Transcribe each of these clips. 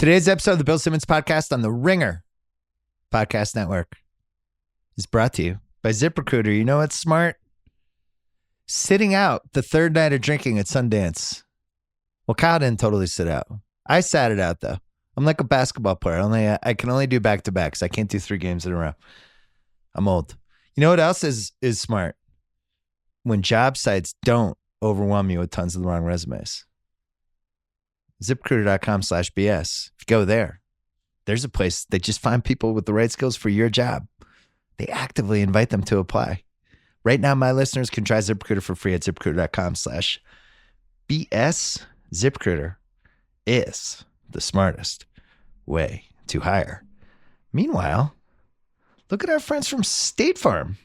Today's episode of the Bill Simmons Podcast on the Ringer Podcast Network is brought to you by ZipRecruiter. You know what's smart? Sitting out the third night of drinking at Sundance. Well, Kyle didn't totally sit out. I sat it out, though. I'm like a basketball player. I can only do back-to-backs. I can't do 3 games in a row. I'm old. You know what else is smart? When job sites don't overwhelm you with tons of the wrong resumes. ZipRecruiter.com/BS. If you go there, there's a place they just find people with the right skills for your job. They actively invite them to apply. Right now, my listeners can try ZipRecruiter for free at ZipRecruiter.com/BS. ZipRecruiter is the smartest way to hire. Meanwhile, look at our friends from State Farm.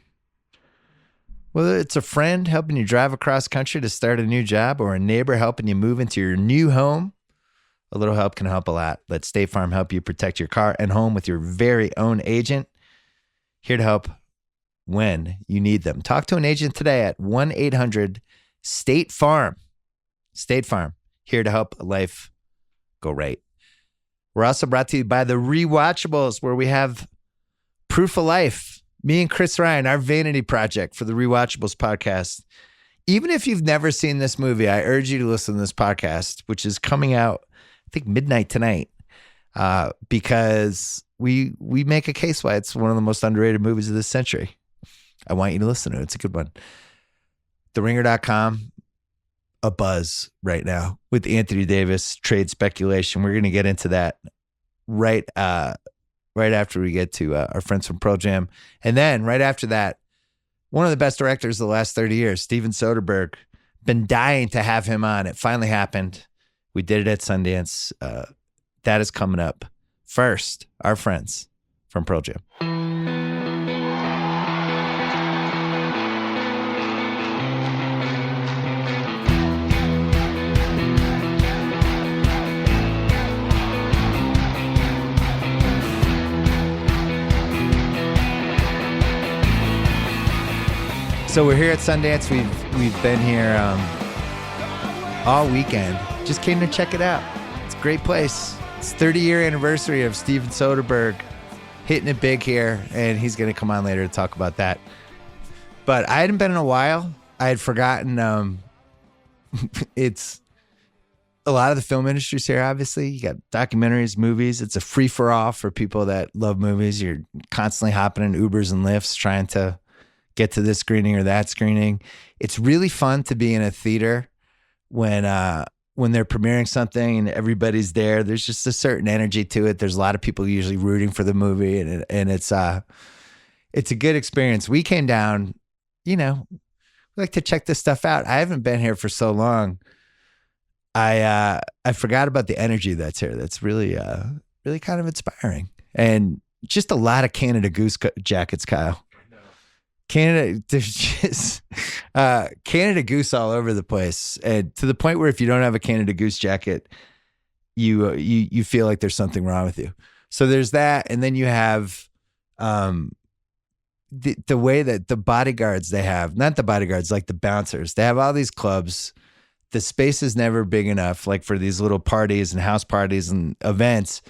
Whether it's a friend helping you drive across country to start a new job or a neighbor helping you move into your new home, a little help can help a lot. Let State Farm help you protect your car and home with your very own agent. Here to help when you need them. Talk to an agent today at 1-800-STATE-FARM. State Farm, here to help life go right. We're also brought to you by The Rewatchables, where we have Proof of Life. Me and Chris Ryan, our vanity project for The Rewatchables podcast. Even if you've never seen this movie, I urge you to listen to this podcast, which is coming out, I think, midnight tonight, because we make a case why it's one of the most underrated movies of this century. I want you to listen to it. It's a good one. TheRinger.com, a buzz right now with Anthony Davis, trade speculation. We're going to get into that right after we get to our friends from Pearl Jam. And then right after that, one of the best directors of the last 30 years, Steven Soderbergh. Been dying to have him on. It finally happened. We did it at Sundance. That is coming up. First, our friends from Pearl Jam. So we're here at Sundance. We've been here all weekend. Just came to check it out. It's a great place. It's 30-year anniversary of Steven Soderbergh hitting it big here, and he's going to come on later to talk about that. But I hadn't been in a while. I had forgotten. It's a lot of the film industry's here, obviously. You got documentaries, movies. It's a free-for-all for people that love movies. You're constantly hopping in Ubers and Lyfts trying to get to this screening or that screening. It's really fun to be in a theater when they're premiering something and everybody's there. There's just a certain energy to it. There's a lot of people usually rooting for the movie, and it's a good experience. We came down, we like to check this stuff out. I haven't been here for so long. I forgot about the energy that's here. That's really really kind of inspiring, and just a lot of Canada Goose jackets, Kyle. Canada, there's just Canada Goose all over the place, and to the point where if you don't have a Canada Goose jacket, you feel like there's something wrong with you. So there's that, and then you have the way that the bodyguards they have, not the bodyguards, like the bouncers. They have all these clubs. The space is never big enough, like for these little parties and house parties and events.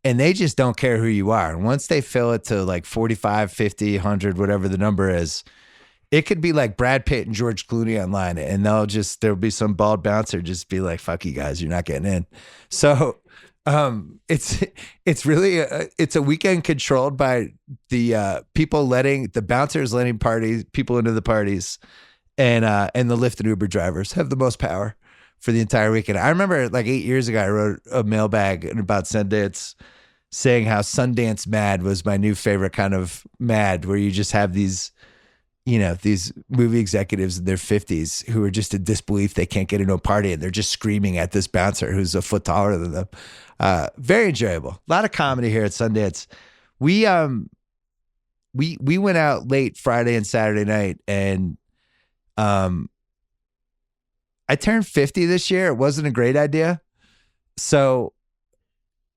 And they just don't care who you are. And once they fill it to like 45, 50, 100, whatever the number is, it could be like Brad Pitt and George Clooney online. And there'll be some bald bouncer just be like, fuck you guys, you're not getting in. So it's really, it's a weekend controlled by the people the bouncers letting people into the parties. And the Lyft and Uber drivers have the most power for the entire weekend. I remember like 8 years ago, I wrote a mailbag about Sundance saying how Sundance Mad was my new favorite kind of mad, where you just have these, these movie executives in their 50s who are just in disbelief they can't get into a party, and they're just screaming at this bouncer who's a foot taller than them. Very enjoyable. A lot of comedy here at Sundance. We went out late Friday and Saturday night, and I turned 50 this year. It wasn't a great idea. So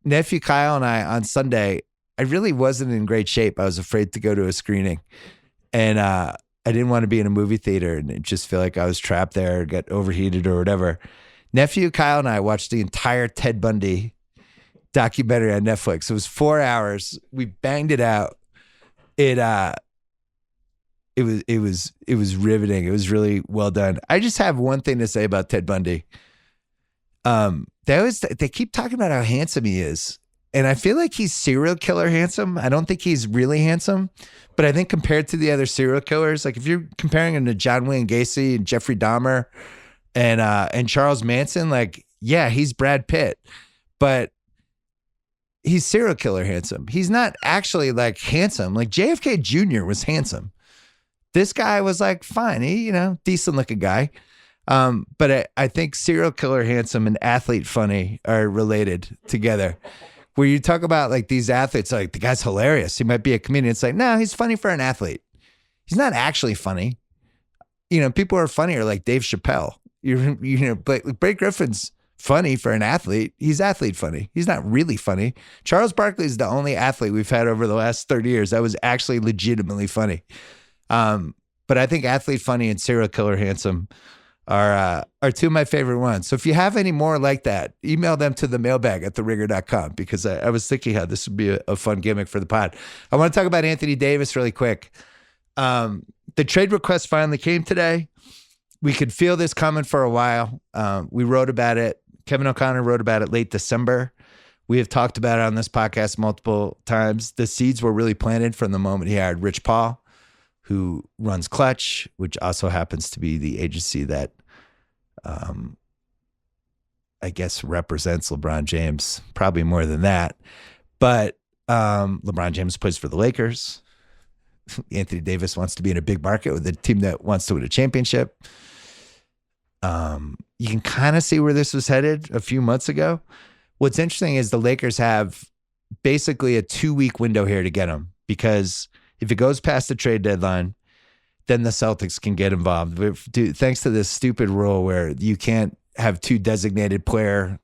nephew Kyle and I on Sunday, I really wasn't in great shape. I was afraid to go to a screening, and I didn't want to be in a movie theater and just feel like I was trapped there, get overheated or whatever. Nephew Kyle and I watched the entire Ted Bundy documentary on Netflix. It was 4 hours. We banged it out. It was riveting. It was really well done. I just have one thing to say about Ted Bundy. They keep talking about how handsome he is. And I feel like he's serial killer handsome. I don't think he's really handsome, but I think compared to the other serial killers, like if you're comparing him to John Wayne Gacy and Jeffrey Dahmer and Charles Manson, like, yeah, he's Brad Pitt, but he's serial killer handsome. He's not actually like handsome. Like JFK Jr. was handsome. This guy was like fine. He, decent looking guy. But I think serial killer handsome and athlete funny are related together. Where you talk about like these athletes, like the guy's hilarious. He might be a comedian. It's like, no, he's funny for an athlete. He's not actually funny. People are funnier like Dave Chappelle. But Blake Griffin's funny for an athlete. He's athlete funny. He's not really funny. Charles Barkley is the only athlete we've had over the last 30 years that was actually legitimately funny. But I think athlete funny and serial killer handsome are two of my favorite ones. So if you have any more like that, email them to the mailbag at theringer.com because I was thinking how this would be a fun gimmick for the pod. I want to talk about Anthony Davis really quick. The trade request finally came today. We could feel this coming for a while. We wrote about it. Kevin O'Connor wrote about it late December. We have talked about it on this podcast multiple times. The seeds were really planted from the moment he hired Rich Paul, who runs Clutch, which also happens to be the agency that I guess represents LeBron James, probably more than that. But LeBron James plays for the Lakers. Anthony Davis wants to be in a big market with a team that wants to win a championship. You can kind of see where this was headed a few months ago. What's interesting is the Lakers have basically a 2-week window here to get him, because if it goes past the trade deadline, then the Celtics can get involved. Thanks to this stupid rule where you can't have two designated player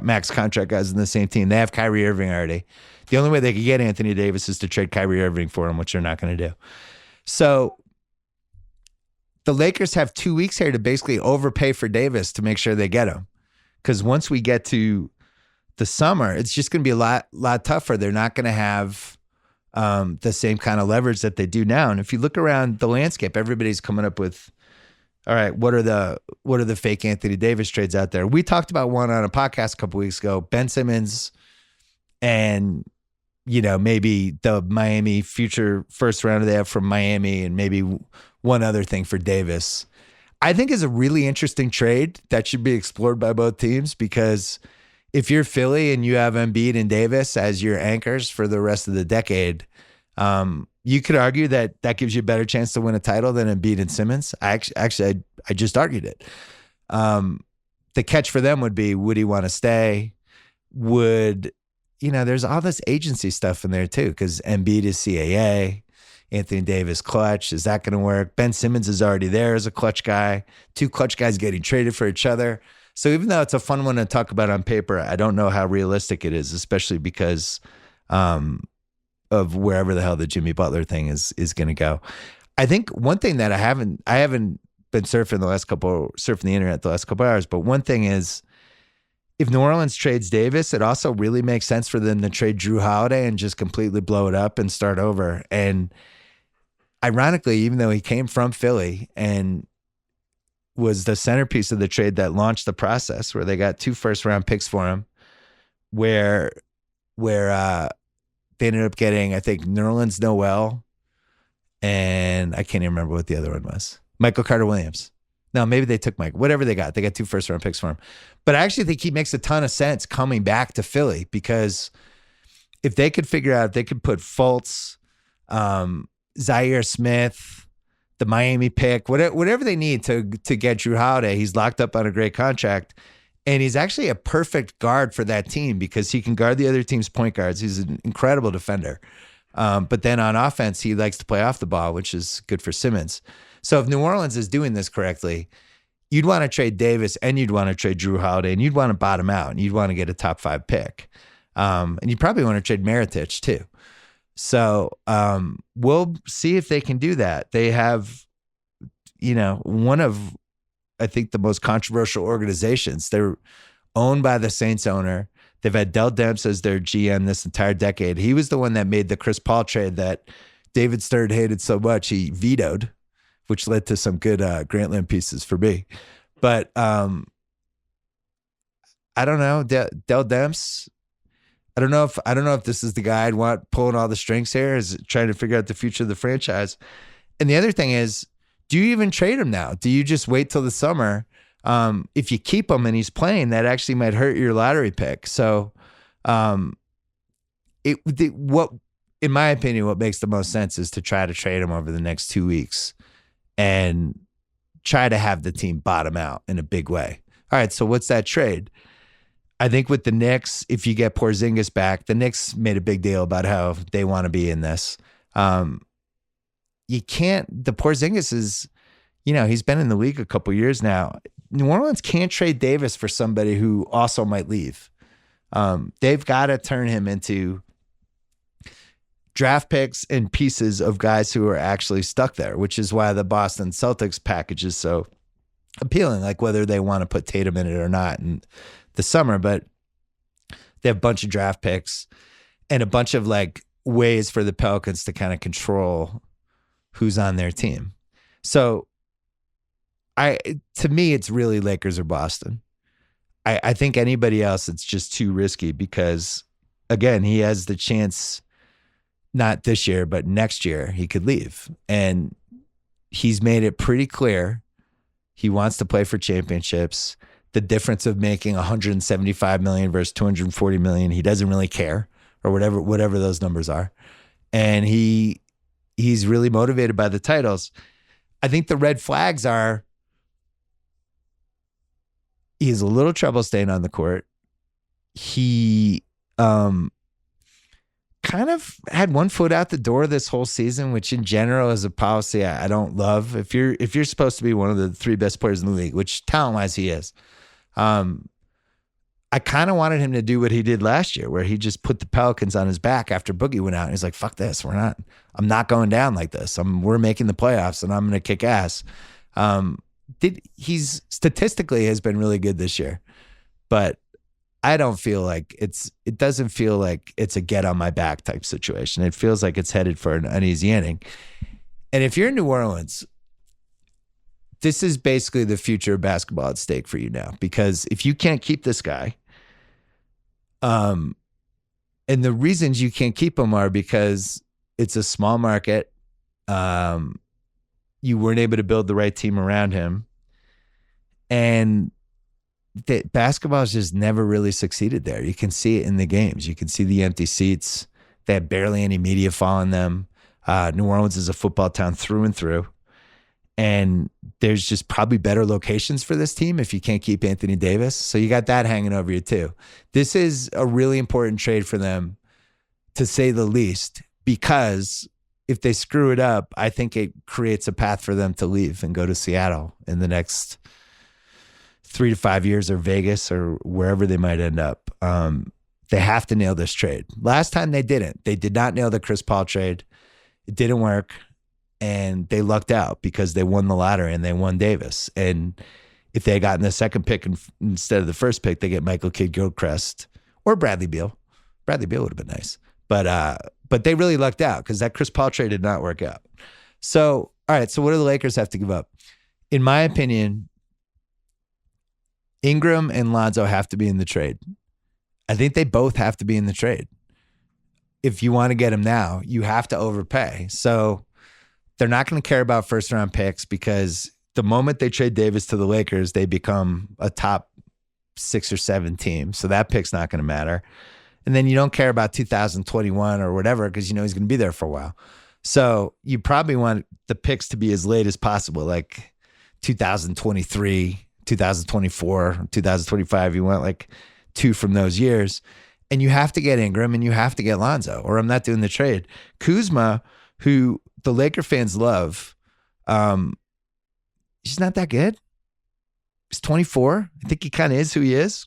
max contract guys in the same team. They have Kyrie Irving already. The only way they could get Anthony Davis is to trade Kyrie Irving for him, which they're not going to do. So the Lakers have 2 weeks here to basically overpay for Davis to make sure they get him. Because once we get to the summer, it's just going to be a lot tougher. They're not going to have the same kind of leverage that they do now. And if you look around the landscape, everybody's coming up with, all right, what are the fake Anthony Davis trades out there? We talked about one on a podcast a couple weeks ago, Ben Simmons and, maybe the Miami future first rounder they have from Miami and maybe one other thing for Davis. I think is a really interesting trade that should be explored by both teams, because if you're Philly and you have Embiid and Davis as your anchors for the rest of the decade, you could argue that gives you a better chance to win a title than Embiid and Simmons. I just argued it. The catch for them would be, would he want to stay? There's all this agency stuff in there too, because Embiid is CAA, Anthony Davis Clutch. Is that going to work? Ben Simmons is already there as a Clutch guy. Two Clutch guys getting traded for each other. So even though it's a fun one to talk about on paper, I don't know how realistic it is, especially because of wherever the hell the Jimmy Butler thing is going to go. I think one thing that I haven't been surfing the internet the last couple hours, but one thing is, if New Orleans trades Davis, it also really makes sense for them to trade Drew Holiday and just completely blow it up and start over. And ironically, even though he came from Philly and was the centerpiece of the trade that launched the process, where they got 2 first-round picks for him, where they ended up getting, I think, Nerlens Noel, and I can't even remember what the other one was. Michael Carter-Williams. No, maybe they took Mike. Whatever they got 2 first-round picks for him. But I actually think he makes a ton of sense coming back to Philly, because if they could figure out, they could put Fultz, Zaire Smith, the Miami pick, whatever they need to get Drew Holiday. He's locked up on a great contract, and he's actually a perfect guard for that team because he can guard the other team's point guards. He's an incredible defender. But then on offense, he likes to play off the ball, which is good for Simmons. So if New Orleans is doing this correctly, you'd want to trade Davis and you'd want to trade Drew Holiday and you'd want to bottom out and you'd want to get a top 5 pick. And you'd probably want to trade Mirotic too. So we'll see if they can do that. They have, one of, I think, the most controversial organizations. They're owned by the Saints owner. They've had Dell Demps as their GM this entire decade. He was the one that made the Chris Paul trade that David Stern hated so much he vetoed, which led to some good Grantland pieces for me. But I don't know, Dell Demps. I don't know if this is the guy I'd want pulling all the strings here, is trying to figure out the future of the franchise. And the other thing is, do you even trade him now? Do you just wait till the summer? If you keep him and he's playing, that actually might hurt your lottery pick. So, in my opinion, what makes the most sense is to try to trade him over the next 2 weeks and try to have the team bottom out in a big way. All right, so what's that trade? I think with the Knicks, if you get Porzingis back, the Knicks made a big deal about how they want to be in this. You can't, the Porzingis is, he's been in the league a couple years now. New Orleans can't trade Davis for somebody who also might leave. They've got to turn him into draft picks and pieces of guys who are actually stuck there, which is why the Boston Celtics package is so appealing, like whether they want to put Tatum in it or not in the summer. But they have a bunch of draft picks and a bunch of like ways for the Pelicans to kind of control who's on their team. So to me, it's really Lakers or Boston. I think anybody else, it's just too risky because, again, he has the chance, not this year, but next year, he could leave. And he's made it pretty clear he wants to play for championships. The difference of making $175 million versus $240 million, he doesn't really care, or whatever those numbers are. And he's really motivated by the titles. I think the red flags are he has a little trouble staying on the court. He kind of had one foot out the door this whole season, which in general is a policy I don't love. If you're supposed to be one of the three best players in the league, which talent-wise he is, I kind of wanted him to do what he did last year, where he just put the Pelicans on his back after Boogie went out. And he's like, fuck this. I'm not going down like this. We're making the playoffs and I'm going to kick ass. He's statistically has been really good this year, but I don't feel like it doesn't feel like it's a get on my back type situation. It feels like it's headed for an uneasy ending. And if you're in New Orleans, this is basically the future of basketball at stake for you now, because if you can't keep this guy, and the reasons you can't keep him are because it's a small market. You weren't able to build the right team around him. And basketball has just never really succeeded there. You can see it in the games. You can see the empty seats. They have barely any media following them. New Orleans is a football town through and through. And there's just probably better locations for this team if you can't keep Anthony Davis. So you got that hanging over you too. This is a really important trade for them, to say the least, because if they screw it up, I think it creates a path for them to leave and go to Seattle in the next 3 to 5 years, or Vegas, or wherever they might end up. They have to nail this trade. Last time they didn't. They did not nail the Chris Paul trade. It didn't work. And they lucked out because they won the lottery and they won Davis. And if they had gotten the second pick instead of the first pick, they get Michael Kidd-Gilchrist or Bradley Beal. Bradley Beal would have been nice. But they really lucked out because that Chris Paul trade did not work out. So, all right, so what do the Lakers have to give up? In my opinion, Ingram and Lonzo have to be in the trade. I think they both have to be in the trade. If you want to get him now, you have to overpay. So they're not going to care about first-round picks, because the moment they trade Davis to the Lakers, they become a top 6 or 7 team. So that pick's not going to matter. And then you don't care about 2021 or whatever, because you know he's going to be there for a while. So you probably want the picks to be as late as possible, like 2023, 2024, 2025. You want like 2 from those years. And you have to get Ingram and you have to get Lonzo, or I'm not doing the trade. Kuzma, who the Laker fans love, he's not that good. He's 24. I think he kind of is who he is.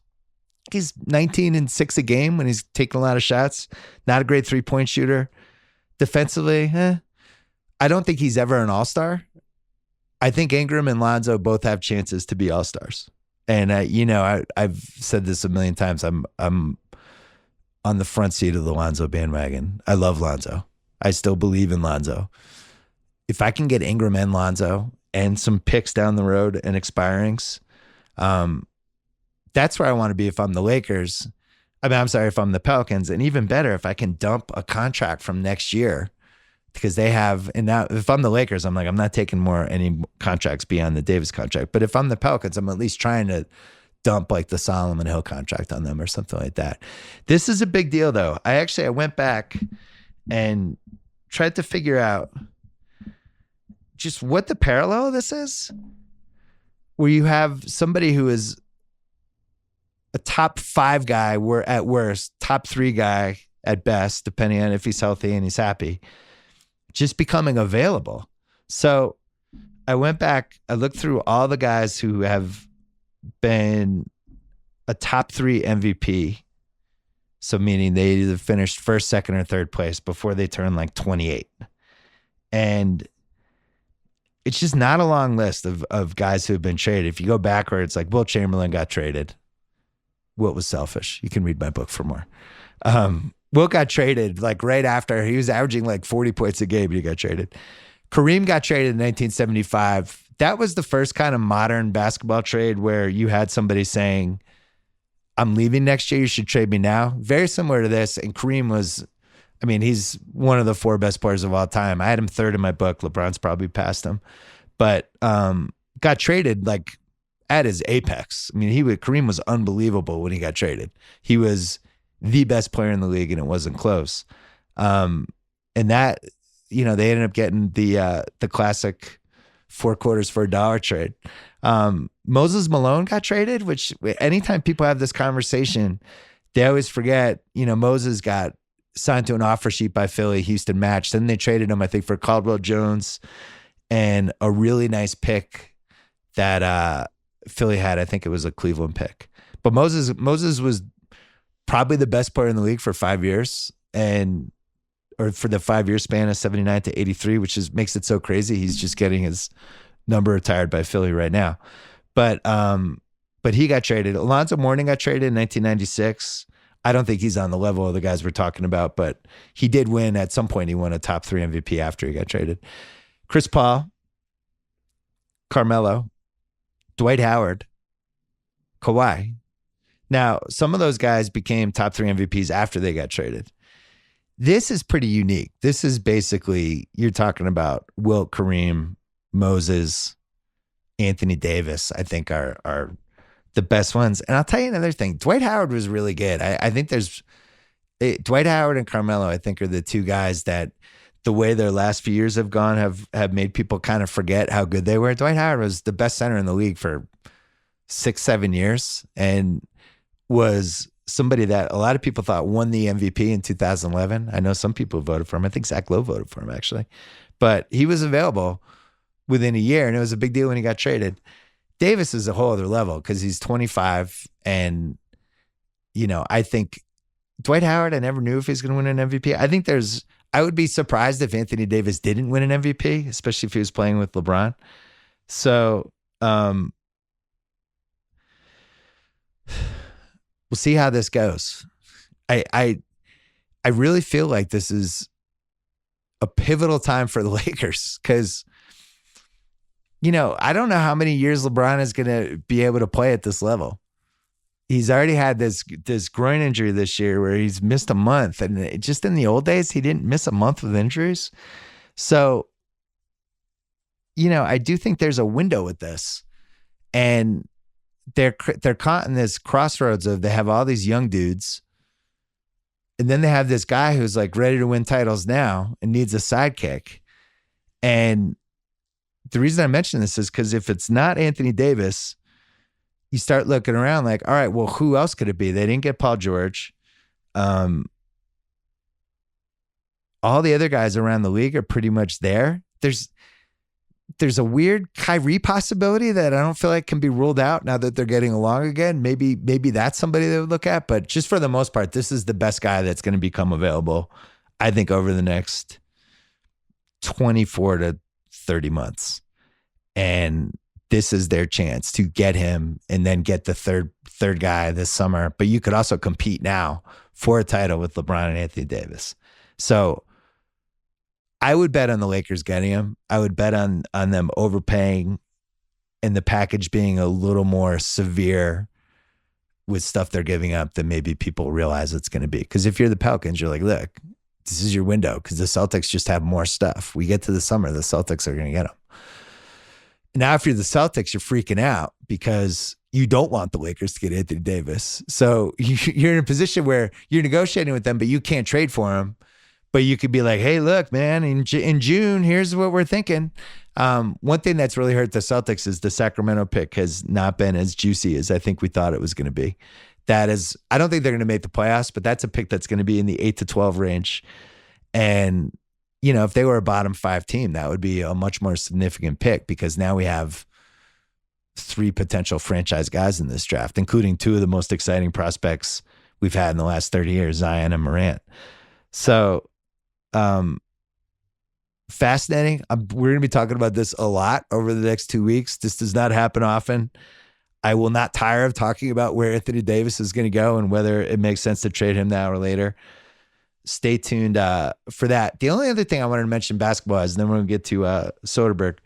He's 19 and 6 a game when he's taking a lot of shots. Not a great 3-point shooter. Defensively, I don't think he's ever an all-star. I think Ingram and Lonzo both have chances to be all-stars. And I've said this a million times. I'm on the front seat of the Lonzo bandwagon. I love Lonzo. I still believe in Lonzo. If I can get Ingram and Lonzo and some picks down the road and expirings, that's where I want to be if I'm the Lakers. If I'm the Pelicans, and even better, if I can dump a contract from next year, because they have, and now if I'm the Lakers, I'm like, I'm not taking any contracts beyond the Davis contract. But if I'm the Pelicans, I'm at least trying to dump like the Solomon Hill contract on them or something like that. This is a big deal though. I went back and tried to figure out just what the parallel of this is, where you have somebody who is a top 5 guy, at worst, top 3 guy at best, depending on if he's healthy and he's happy, just becoming available. So I went back, I looked through all the guys who have been a top 3 MVP. So meaning they either finished first, second, or third place before they turned like 28. And it's just not a long list of guys who have been traded. If you go backwards, like Will Chamberlain got traded. Wilt was selfish. You can read my book for more. Wilt got traded like right after. He was averaging like 40 points a game, but he got traded. Kareem got traded in 1975. That was the first kind of modern basketball trade where you had somebody saying, I'm leaving next year, you should trade me now. Very similar to this. And Kareem was, he's one of the 4 best players of all time. I had him 3rd in my book. LeBron's probably passed him. But got traded like at his apex. Kareem was unbelievable when he got traded. He was the best player in the league, and it wasn't close. And that, they ended up getting the classic 4 quarters for $1 trade. Moses Malone got traded, which anytime people have this conversation, they always forget, Moses got signed to an offer sheet by Philly, Houston matched. Then they traded him, I think, for Caldwell Jones and a really nice pick that Philly had. I think it was a Cleveland pick. But Moses was probably the best player in the league for 5 years, or for the 5-year span of 79 to 83, which makes it so crazy. He's just getting his number retired by Philly right now. But he got traded. Alonzo Mourning got traded in 1996. I don't think he's on the level of the guys we're talking about, but he did win at some point. He won a top 3 MVP after he got traded. Chris Paul, Carmelo, Dwight Howard, Kawhi. Now, some of those guys became top 3 MVPs after they got traded. This is pretty unique. This is basically, you're talking about Wilt, Kareem, Moses, Anthony Davis, I think are the best ones. And I'll tell you another thing. Dwight Howard was really good. I think Dwight Howard and Carmelo, I think, are the 2 guys that the way their last few years have gone have made people kind of forget how good they were. Dwight Howard was the best center in the league for 6-7 years and was somebody that a lot of people thought won the MVP in 2011. I know some people voted for him. I think Zach Lowe voted for him, actually. But he was available within a year, and it was a big deal when he got traded. Davis is a whole other level because he's 25, and, I think Dwight Howard, I never knew if he's going to win an MVP. I would be surprised if Anthony Davis didn't win an MVP, especially if he was playing with LeBron. So, we'll see how this goes. I really feel like this is a pivotal time for the Lakers because, I don't know how many years LeBron is going to be able to play at this level. He's already had this groin injury this year where he's missed a month. And just in the old days, he didn't miss a month with injuries. So, I do think there's a window with this. And they're caught in this crossroads of they have all these young dudes. And then they have this guy who's like ready to win titles now and needs a sidekick. And the reason I mention this is because if it's not Anthony Davis, you start looking around like, all right, well, who else could it be? They didn't get Paul George. All the other guys around the league are pretty much there. There's a weird Kyrie possibility that I don't feel like can be ruled out now that they're getting along again. Maybe that's somebody they would look at, but just for the most part, this is the best guy that's going to become available, I think, over the next 24 to 30 months. And this is their chance to get him and then get the third guy this summer. But you could also compete now for a title with LeBron and Anthony Davis. So I would bet on the Lakers getting him. I would bet on them overpaying and the package being a little more severe with stuff they're giving up than maybe people realize it's going to be. Because if you're the Pelicans, you're like, look, this is your window because the Celtics just have more stuff. We get to the summer, the Celtics are going to get them. Now, if you're the Celtics, you're freaking out because you don't want the Lakers to get Anthony Davis. So you're in a position where you're negotiating with them, but you can't trade for him. But you could be like, hey, look, man, in June, here's what we're thinking. One thing that's really hurt the Celtics is the Sacramento pick has not been as juicy as I think we thought it was going to be. That is, I don't think they're going to make the playoffs, but that's a pick that's going to be in the 8 to 12 range. And, you know, if they were a bottom 5 team, that would be a much more significant pick because now we have 3 potential franchise guys in this draft, including 2 of the most exciting prospects we've had in the last 30 years, Zion and Morant. So, fascinating. We're going to be talking about this a lot over the next 2 weeks. This does not happen often. I will not tire of talking about where Anthony Davis is going to go and whether it makes sense to trade him now or later. Stay tuned for that. The only other thing I wanted to mention basketball is, and then we're going to get to Soderbergh.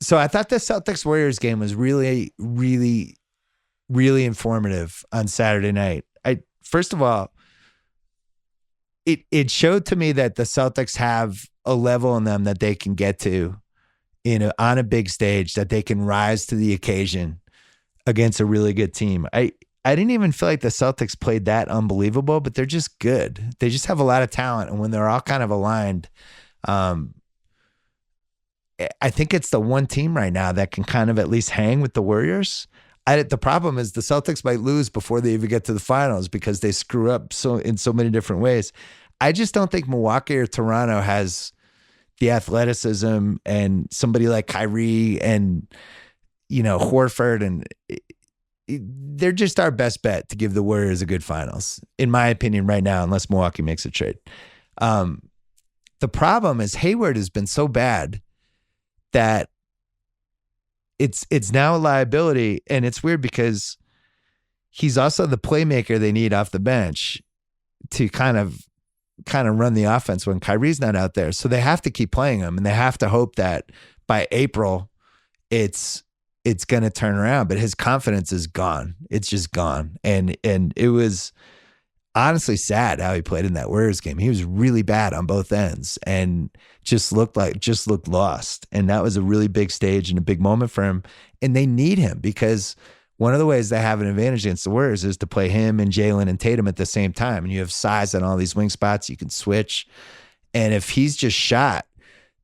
So I thought the Celtics Warriors game was really, really, really informative on Saturday night. First of all, it showed to me that the Celtics have a level in them that they can get to on a big stage, that they can rise to the occasion against a really good team. I didn't even feel like the Celtics played that unbelievable, but they're just good. They just have a lot of talent. And when they're all kind of aligned, I think it's the one team right now that can kind of at least hang with the Warriors. The problem is the Celtics might lose before they even get to the finals because they screw up in so many different ways. I just don't think Milwaukee or Toronto has the athleticism and somebody like Kyrie and, you know, Horford, and they're just our best bet to give the Warriors a good finals, in my opinion, right now, unless Milwaukee makes a trade. The problem is Hayward has been so bad that it's now a liability, and it's weird because he's also the playmaker they need off the bench to kind of run the offense when Kyrie's not out there. So they have to keep playing him, and they have to hope that by April it's going to turn around. But his confidence is gone. It's just gone. And it was honestly sad how he played in that Warriors game. He was really bad on both ends and just looked lost. And that was a really big stage and a big moment for him. And they need him because one of the ways they have an advantage against the Warriors is to play him and Jalen and Tatum at the same time. And you have size on all these wing spots. You can switch. And if he's just shot,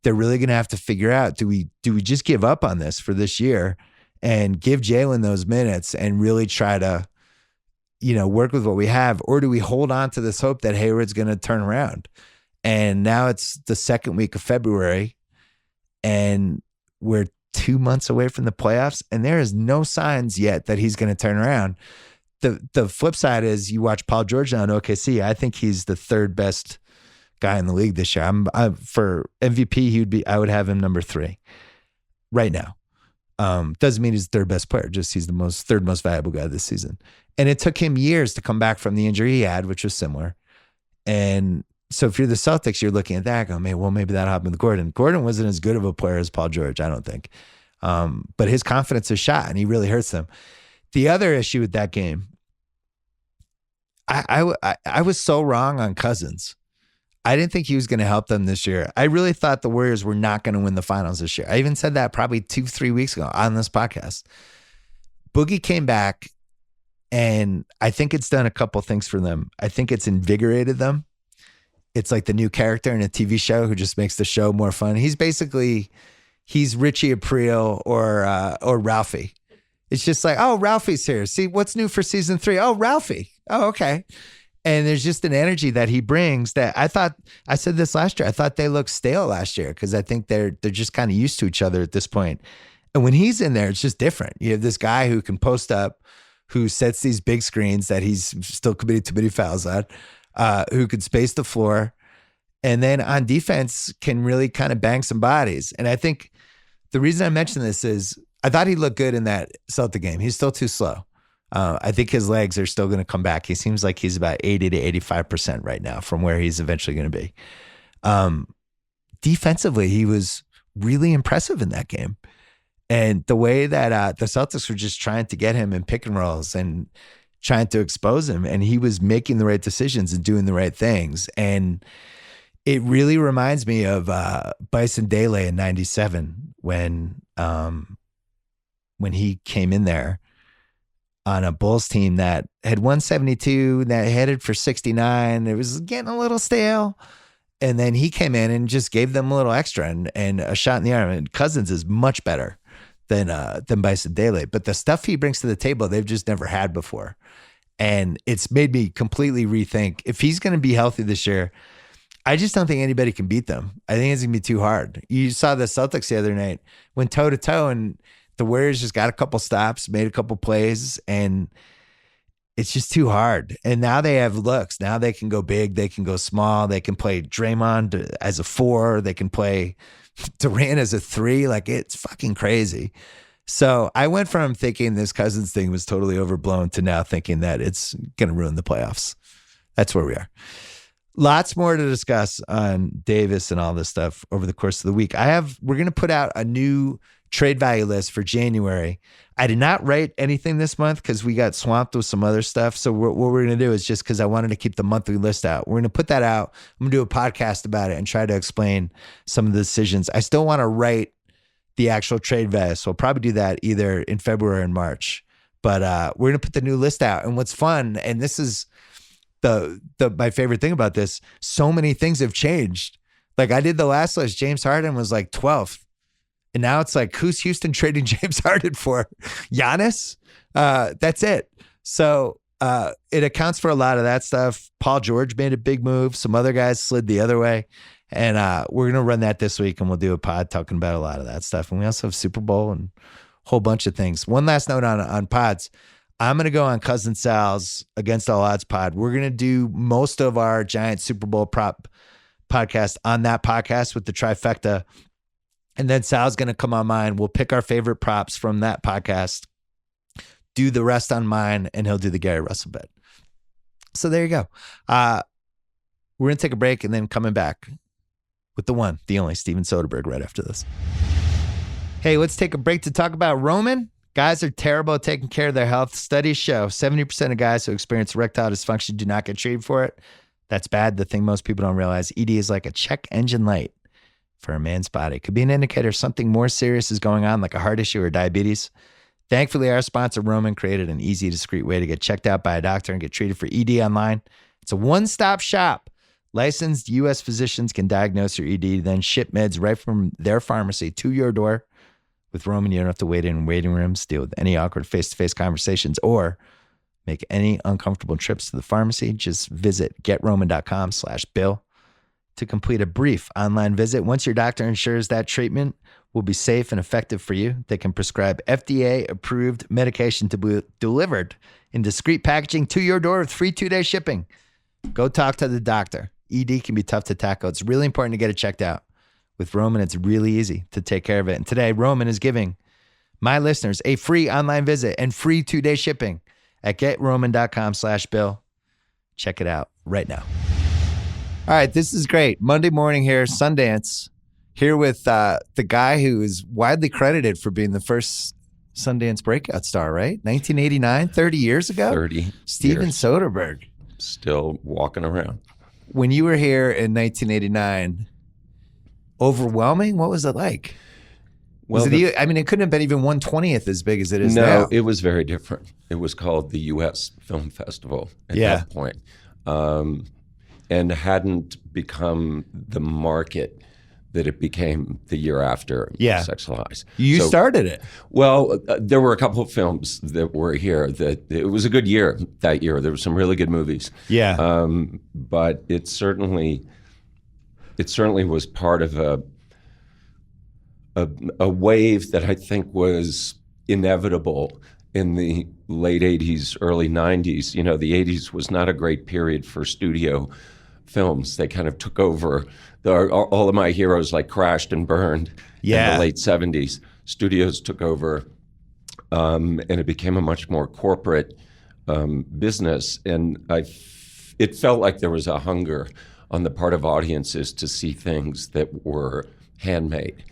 they're really going to have to figure out, do we just give up on this for this year and give Jalen those minutes and really try to, you know, work with what we have? Or do we hold on to this hope that Hayward's going to turn around? And now it's the second week of February and we're 2 months away from the playoffs, and there is no signs yet that he's going to turn around. The flip side is you watch Paul George now in OKC. I think he's the third best guy in the league this year. For MVP, I would have him number 3 right now. Doesn't mean he's the third best player, just he's the third most valuable guy this season. And it took him years to come back from the injury he had, which was similar. And so if you're the Celtics, you're looking at that going, man, well, maybe that happened with Gordon. Gordon wasn't as good of a player as Paul George, I don't think. But his confidence is shot, and he really hurts them. The other issue with that game, I was so wrong on Cousins. I didn't think he was going to help them this year. I really thought the Warriors were not going to win the finals this year. I even said that probably 2-3 weeks ago on this podcast. Boogie came back, and I think it's done a couple things for them. I think it's invigorated them. It's like the new character in a TV show who just makes the show more fun. He's Richie Aprile or Ralphie. It's just like, oh, Ralphie's here. See, what's new for season 3? Oh, Ralphie. Oh, okay. And there's just an energy that he brings that I said this last year. I thought they looked stale last year because I think they're just kind of used to each other at this point. And when he's in there, it's just different. You have this guy who can post up, who sets these big screens that he's still committed too many fouls on, who could space the floor, and then on defense can really kind of bang some bodies. And I think the reason I mention this is I thought he looked good in that Celtic game. He's still too slow. I think his legs are still going to come back. He seems like he's about 80 to 85% right now from where he's eventually going to be. Defensively, he was really impressive in that game. And the way that the Celtics were just trying to get him in pick and rolls and trying to expose him, and he was making the right decisions and doing the right things. And it really reminds me of Bison Dele in '97 when he came in there on a Bulls team that had won 72, that headed for 69. It was getting a little stale. And then he came in and just gave them a little extra and a shot in the arm. And Cousins is much better than Bison Dele. But the stuff he brings to the table, they've just never had before. And it's made me completely rethink. If he's going to be healthy this year, I just don't think anybody can beat them. I think it's going to be too hard. You saw the Celtics the other night, went toe-to-toe, and the Warriors just got a couple stops, made a couple plays, and it's just too hard. And now they have looks. Now they can go big. They can go small. They can play Draymond as a 4. They can play Durant as a 3. Like, it's fucking crazy. So I went from thinking this Cousins thing was totally overblown to now thinking that it's going to ruin the playoffs. That's where we are. Lots more to discuss on Davis and all this stuff over the course of the week. We're going to put out a new trade value list for January. I did not write anything this month because we got swamped with some other stuff. So what we're going to do is, just because I wanted to keep the monthly list out, we're going to put that out. I'm going to do a podcast about it and try to explain some of the decisions. I still want to write the actual trade value. So I'll probably do that either in February or March. But we're going to put the new list out. And what's fun, and this is my favorite thing about this, so many things have changed. Like, I did the last list. James Harden was like 12th. And now it's like, who's Houston trading James Harden for? Giannis? That's it. So it accounts for a lot of that stuff. Paul George made a big move. Some other guys slid the other way. And we're going to run that this week, and we'll do a pod talking about a lot of that stuff. And we also have Super Bowl and a whole bunch of things. One last note on pods. I'm going to go on Cousin Sal's Against All Odds pod. We're going to do most of our giant Super Bowl prop podcast on that podcast with the trifecta. And then Sal's going to come on mine. We'll pick our favorite props from that podcast, do the rest on mine, and he'll do the Gary Russell bet. So there you go. We're going to take a break and then coming back with the one, the only Steven Soderbergh right after this. Hey, let's take a break to talk about Roman. Guys are terrible at taking care of their health. Studies show 70% of guys who experience erectile dysfunction do not get treated for it. That's bad. The thing most people don't realize, ED is like a check engine light for a man's body. It could be an indicator something more serious is going on, like a heart issue or diabetes. Thankfully, our sponsor, Roman, created an easy, discreet way to get checked out by a doctor and get treated for ED online. It's a one-stop shop. Licensed U.S. physicians can diagnose your ED, then ship meds right from their pharmacy to your door. With Roman, you don't have to wait in waiting rooms, deal with any awkward face-to-face conversations, or make any uncomfortable trips to the pharmacy. Just visit getroman.com/bill to complete a brief online visit. Once your doctor ensures that treatment will be safe and effective for you, they can prescribe FDA-approved medication to be delivered in discreet packaging to your door with free 2-day shipping. Go talk to the doctor. ED can be tough to tackle. It's really important to get it checked out. With Roman, it's really easy to take care of it. And today, Roman is giving my listeners a free online visit and free 2-day shipping at getroman.com/bill. Check it out right now. All right, this is great. Monday morning here, Sundance, here with the guy who is widely credited for being the first Sundance breakout star, right? 1989, 30 years ago? 30 Steven years. Soderbergh. Still walking around. When you were here in 1989, overwhelming? What was it like? Well, it couldn't have been even 1/20th as big as it is now. No, it was very different. It was called the U.S. Film Festival at that point. And hadn't become the market that it became the year after Sex Lies. You started it. Well, there were a couple of films that were here that it was a good year that year. There were some really good movies. Yeah. But it certainly was part of a wave that I think was inevitable in the late 80s, early 90s. You know, the 80s was not a great period for studio films. They kind of took over. All of my heroes like crashed and burned in the late 70s. Studios took over and it became a much more corporate business. And it felt like there was a hunger on the part of audiences to see things that were handmade.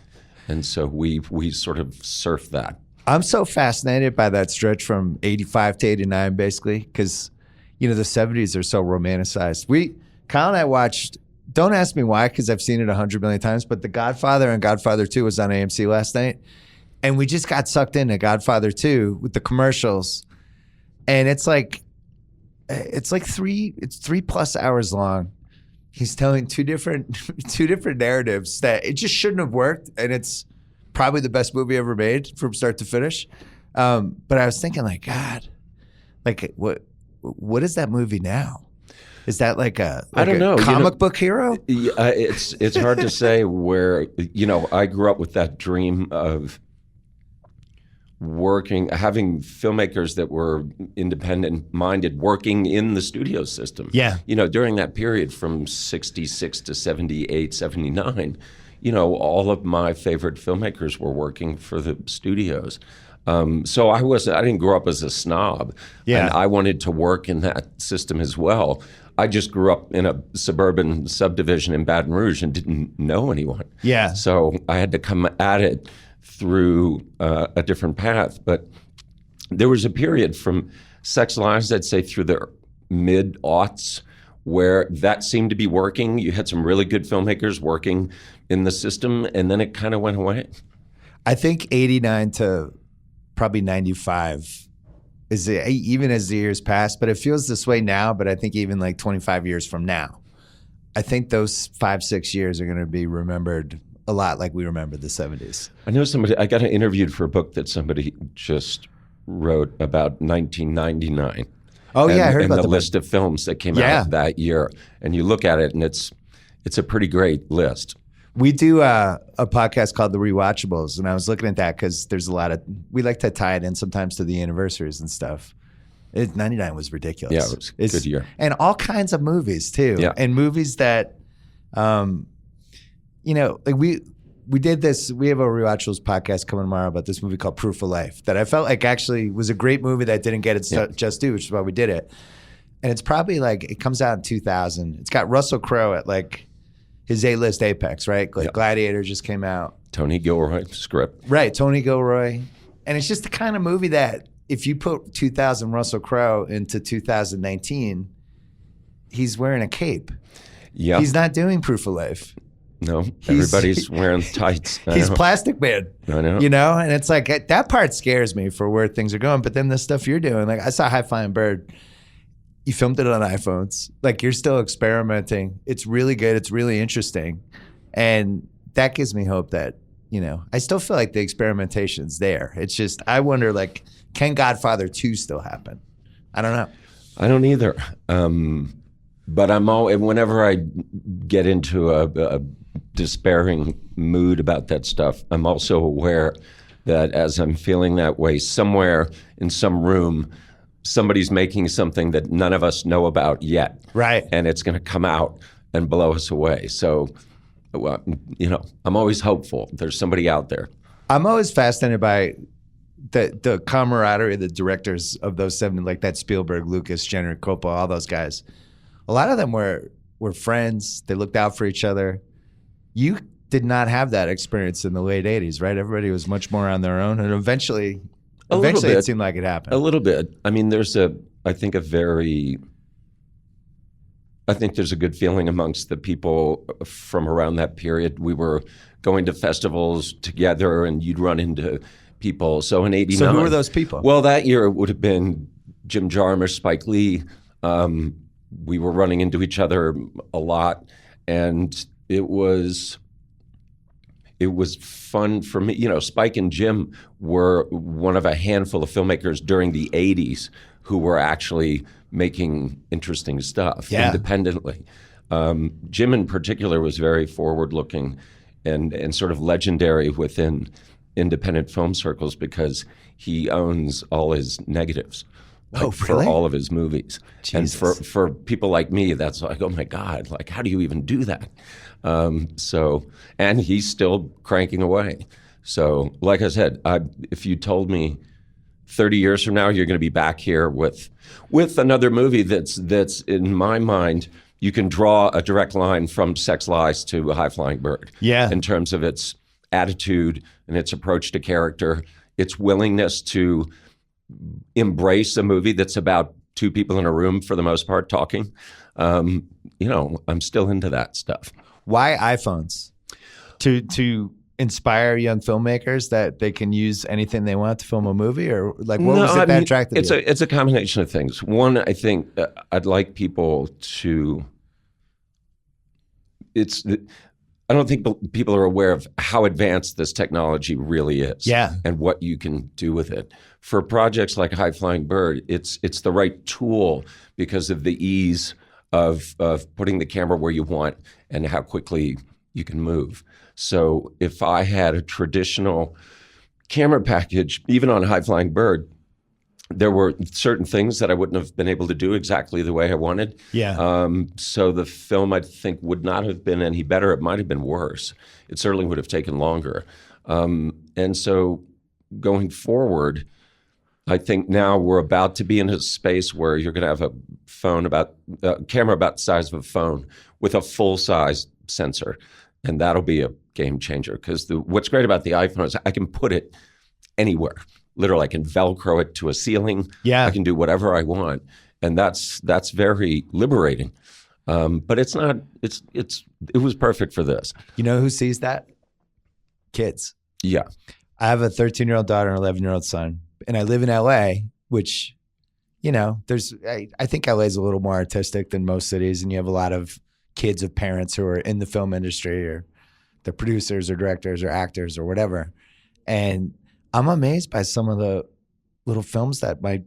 And so we sort of surfed that. I'm so fascinated by that stretch from 85 to 89, basically, because, the 70s are so romanticized. Kyle and I watched, don't ask me why, because I've seen it 100 million times, but The Godfather and Godfather 2 was on AMC last night. And we just got sucked into Godfather 2 with the commercials. And it's 3+ hours long. He's telling two different narratives that it just shouldn't have worked. And it's probably the best movie ever made from start to finish. But I was thinking, like, God, like what is that movie now? Is that like a comic book hero? It's hard to say where, I grew up with that dream of having filmmakers that were independent-minded working in the studio system. Yeah. During that period from 66 to 78, 79, all of my favorite filmmakers were working for the studios. So I didn't grow up as a snob. Yeah. And I wanted to work in that system as well. I just grew up in a suburban subdivision in Baton Rouge and didn't know anyone. Yeah. So I had to come at it through a different path. But there was a period from Sex Lives, I'd say, through the mid-aughts where that seemed to be working. You had some really good filmmakers working in the system, and then it kind of went away. I think 89 to probably 95 is even as the years pass, but it feels this way now. But I think even like 25 years from now, I think those 5-6 years are going to be remembered a lot like we remember the 70s. I know I got interviewed for a book that somebody just wrote about 1999. Oh, yeah, I heard about the list of films that came out that year. And you look at it, and it's a pretty great list. We do a podcast called The Rewatchables, and I was looking at that because there's we like to tie it in sometimes to the anniversaries and stuff. 99 was ridiculous. Yeah, it was a good year. And all kinds of movies, too. Yeah. And movies that, like we did this, we have a Rewatchables podcast coming tomorrow about this movie called Proof of Life that I felt like actually was a great movie that didn't get its just due, which is why we did it. And it's probably it comes out in 2000. It's got Russell Crowe at his A-list apex, right? Like Gladiator just came out. Tony Gilroy script. Right, Tony Gilroy. And it's just the kind of movie that if you put 2000 Russell Crowe into 2019, he's wearing a cape. Yeah. He's not doing Proof of Life. No, everybody's wearing tights. He's Plastic Man. I know. And it's like that part scares me for where things are going. But then the stuff you're doing, like I saw High Flying Bird. You filmed it on iPhones. Like you're still experimenting. It's really good. It's really interesting. And that gives me hope that, I still feel like the experimentation's there. It's just, I wonder, can Godfather 2 still happen? I don't know. I don't either. But whenever I get into a despairing mood about that stuff, I'm also aware that as I'm feeling that way, somewhere in some room, somebody's making something that none of us know about yet. Right. And it's going to come out and blow us away. So, I'm always hopeful. There's somebody out there. I'm always fascinated by the camaraderie of the directors of those 70, like that Spielberg, Lucas, Jenner, Coppola, all those guys. A lot of them were friends. They looked out for each other. You did not have that experience in the late 80s, right? Everybody was much more on their own. And eventually it seemed like it happened. A little bit. I mean, there's a good feeling amongst the people from around that period. We were going to festivals together, and you'd run into people. So in 89. So who were those people? Well, that year it would have been Jim Jarmusch, Spike Lee. We were running into each other a lot, and it was fun for me. Spike and Jim were one of a handful of filmmakers during the 80s who were actually making interesting stuff independently. Jim in particular was very forward-looking and sort of legendary within independent film circles because he owns all his negatives. For all of his movies. Jesus. And for people like me, that's like, oh my God, how do you even do that? And he's still cranking away. So like I said, if you told me 30 years from now, you're going to be back here with another movie that's in my mind, you can draw a direct line from Sex Lies to High Flying Bird. Yeah. In terms of its attitude and its approach to character, its willingness to embrace a movie that's about two people in a room for the most part talking. I'm still into that stuff. Why iPhones? To inspire young filmmakers that they can use anything they want to film a movie, or like what was it that attracted you? It's a combination of things. One, I think I'd like people to. I don't think people are aware of how advanced this technology really is, and what you can do with it. For projects like High Flying Bird, it's the right tool because of the ease of putting the camera where you want and how quickly you can move. So if I had a traditional camera package, even on High Flying Bird, there were certain things that I wouldn't have been able to do exactly the way I wanted. So the film, I think, would not have been any better. It might have been worse. It certainly would have taken longer. And so going forward, I think now we're about to be in a space where you're going to have a camera about the size of a phone with a full-size sensor. And that'll be a game changer because what's great about the iPhone is I can put it anywhere. Literally, I can Velcro it to a ceiling. I can do whatever I want, and that's very liberating. But it's not. It was perfect for this. You know who sees that? Kids. Yeah. I have a 13-year-old daughter and an 11-year-old son, and I live in LA, which, I think LA is a little more artistic than most cities, and you have a lot of kids of parents who are in the film industry, or they're producers or directors or actors or whatever, and I'm amazed by some of the little films that my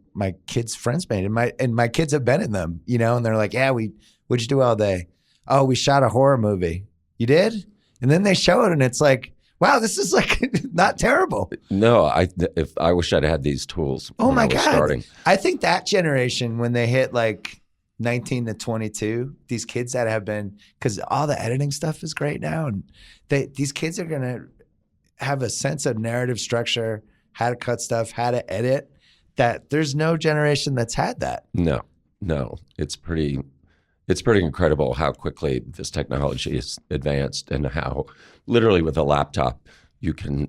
kids' friends made, and my kids have been in them, and they're like, "Yeah, what'd you do all day? Oh, we shot a horror movie. You did?" And then they show it, and it's like, wow, this is like not terrible. No, I wish I'd had these tools. Oh my I was God! starting. I think that generation, when they hit like 19 to 22, these kids that have been, because all the editing stuff is great now, and these kids are gonna have a sense of narrative structure, how to cut stuff, how to edit, that there's no generation that's had that. No, it's pretty incredible how quickly this technology is advanced, and how literally with a laptop you can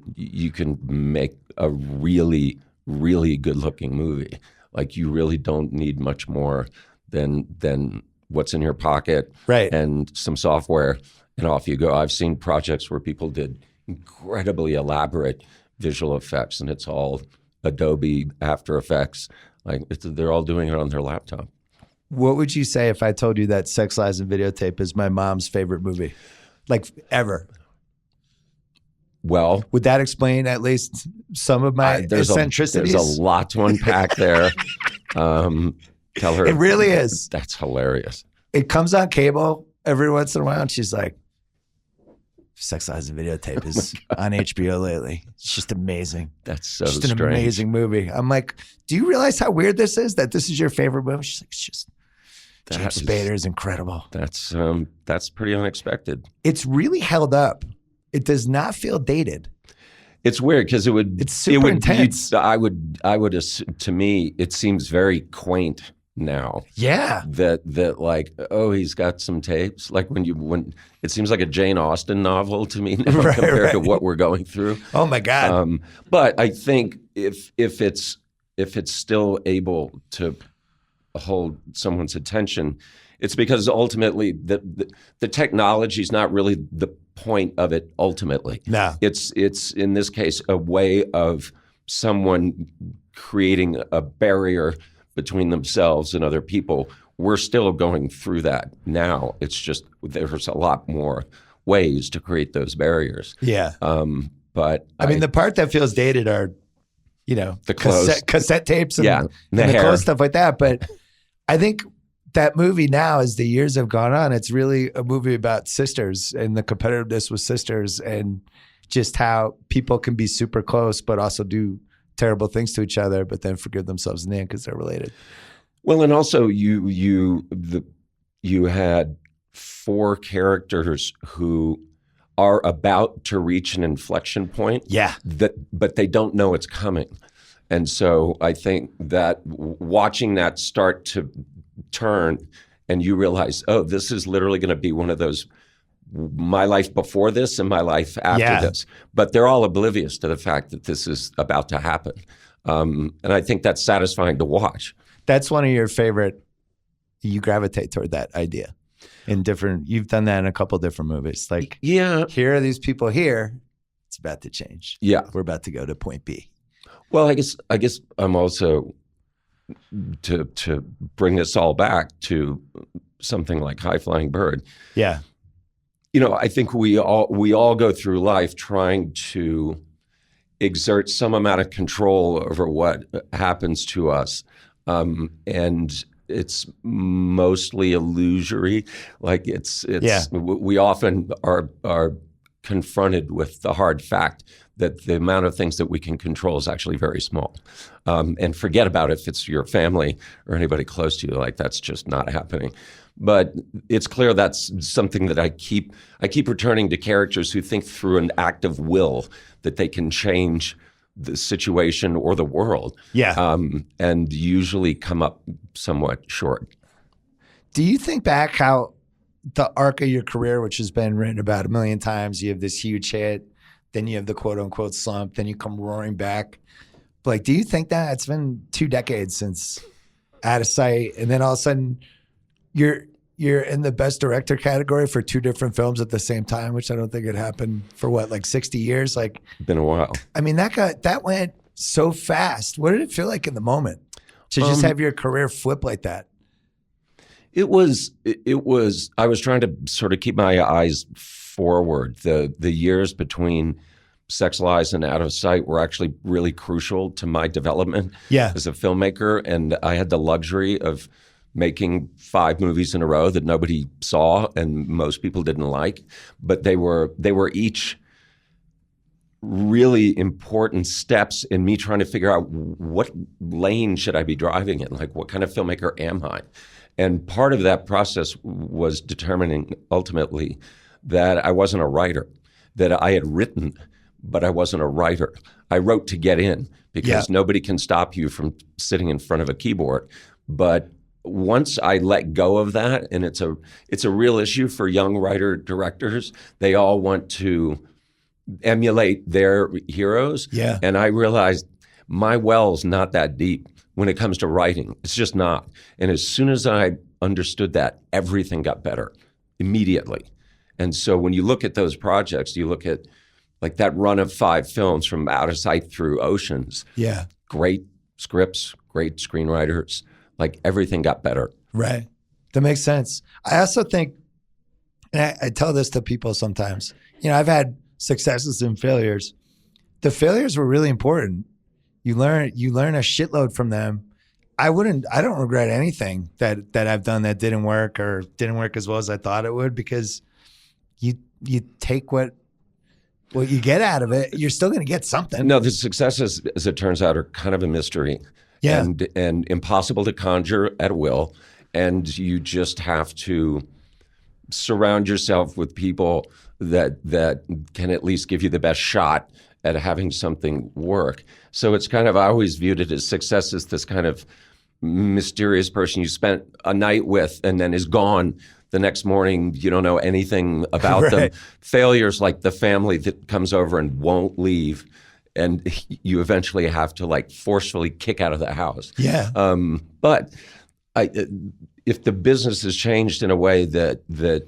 make a really, really good looking movie. Like, you really don't need much more than what's in your pocket, right, and some software, and off you go. I've seen projects where people did incredibly elaborate visual effects, and it's all Adobe After Effects. Like, they're all doing it on their laptop. What would you say if I told you that Sex, Lies, and Videotape is my mom's favorite movie, like ever? Well, would that explain at least some of my eccentricities? There's a lot to unpack there. Tell her. It really is. That's hilarious. It comes on cable every once in a while, and she's like, Sex, Lies, and Videotape is on HBO lately. It's just amazing. That's so just strange. An amazing movie. I'm like, do you realize how weird this is, that this is your favorite movie? She's like, it's just, James Spader is incredible. That's pretty unexpected. It's really held up. It does not feel dated. It's weird because it's super intense. To me, it seems very quaint now. Yeah. That like, oh, he's got some tapes. Like when it seems like a Jane Austen novel to me now, compared to what we're going through. Oh my God. But I think if it's still able to hold someone's attention, it's because ultimately the technology is not really the point of it ultimately. No. It's in this case a way of someone creating a barrier between themselves and other people. We're still going through that now. It's just there's a lot more ways to create those barriers. Yeah. But I mean, the part that feels dated are, the clothes, cassette tapes, and, and the hair, clothes, stuff like that. But I think that movie now, as the years have gone on, it's really a movie about sisters and the competitiveness with sisters, and just how people can be super close but also do terrible things to each other, but then forgive themselves in the end because they're related. Well, and also you had 4 characters who are about to reach an inflection point. Yeah. But they don't know it's coming. And so I think that watching that start to turn, and you realize, oh, this is literally going to be one of those, my life before this and my life after this. But they're all oblivious to the fact that this is about to happen. And I think that's satisfying to watch. That's one of your favorite, you gravitate toward that idea in different, you've done that in a couple different movies. Like, yeah, here are these people here, it's about to change. Yeah. We're about to go to point B. Well, I guess I'm also, to bring this all back to something like High Flying Bird. Yeah. You know, I think we all go through life trying to exert some amount of control over what happens to us. And it's mostly illusory. Like we often are confronted with the hard fact that the amount of things that we can control is actually very small. And forget about if it's your family or anybody close to you, like that's just not happening. But it's clear that's something that I keep returning to characters who think through an act of will that they can change the situation or the world. Yeah. And usually come up somewhat short. Do you think back how the arc of your career, which has been written about a million times, you have this huge hit, then you have the quote unquote slump, then you come roaring back. Like, do you think that it's been 2 decades since Out of Sight, and then all of a sudden you're in the best director category for 2 different films at the same time, which I don't think had happened for like 60 years. Like, been a while. I mean, that went so fast. What did it feel like in the moment to just have your career flip like that? It was, I was trying to sort of keep my eyes forward. The years between Sex Lies and Out of Sight were actually really crucial to my development as a filmmaker. And I had the luxury of making 5 movies in a row that nobody saw and most people didn't like, but they were each really important steps in me trying to figure out what lane should I be driving in, like what kind of filmmaker am I? And part of that process was determining ultimately that I wasn't a writer, that I had written, but I wasn't a writer. I wrote to get in because nobody can stop you from sitting in front of a keyboard. But once I let go of that, and it's a real issue for young writer directors, they all want to emulate their heroes. Yeah. And I realized my well's not that deep when it comes to writing. It's just not. And as soon as I understood that, everything got better immediately. And so when you look at those projects, you look at like that run of 5 films from Out of Sight through Oceans. Yeah. Great scripts, great screenwriters. Like everything got better. Right. That makes sense. I also think, and I tell this to people sometimes, you know, I've had successes and failures. The failures were really important. You learn a shitload from them. I don't regret anything that I've done that didn't work or didn't work as well as I thought it would, because you take what you get out of it. You're still going to get something. No, the successes, as it turns out, are kind of a mystery. Yeah. And impossible to conjure at will. And you just have to surround yourself with people that can at least give you the best shot at having something work. So it's kind of, I always viewed it as success as this kind of mysterious person you spent a night with and then is gone the next morning. You don't know anything about them. Failures like the family that comes over and won't leave, and you eventually have to like forcefully kick out of the house. Yeah. But if the business has changed in a way that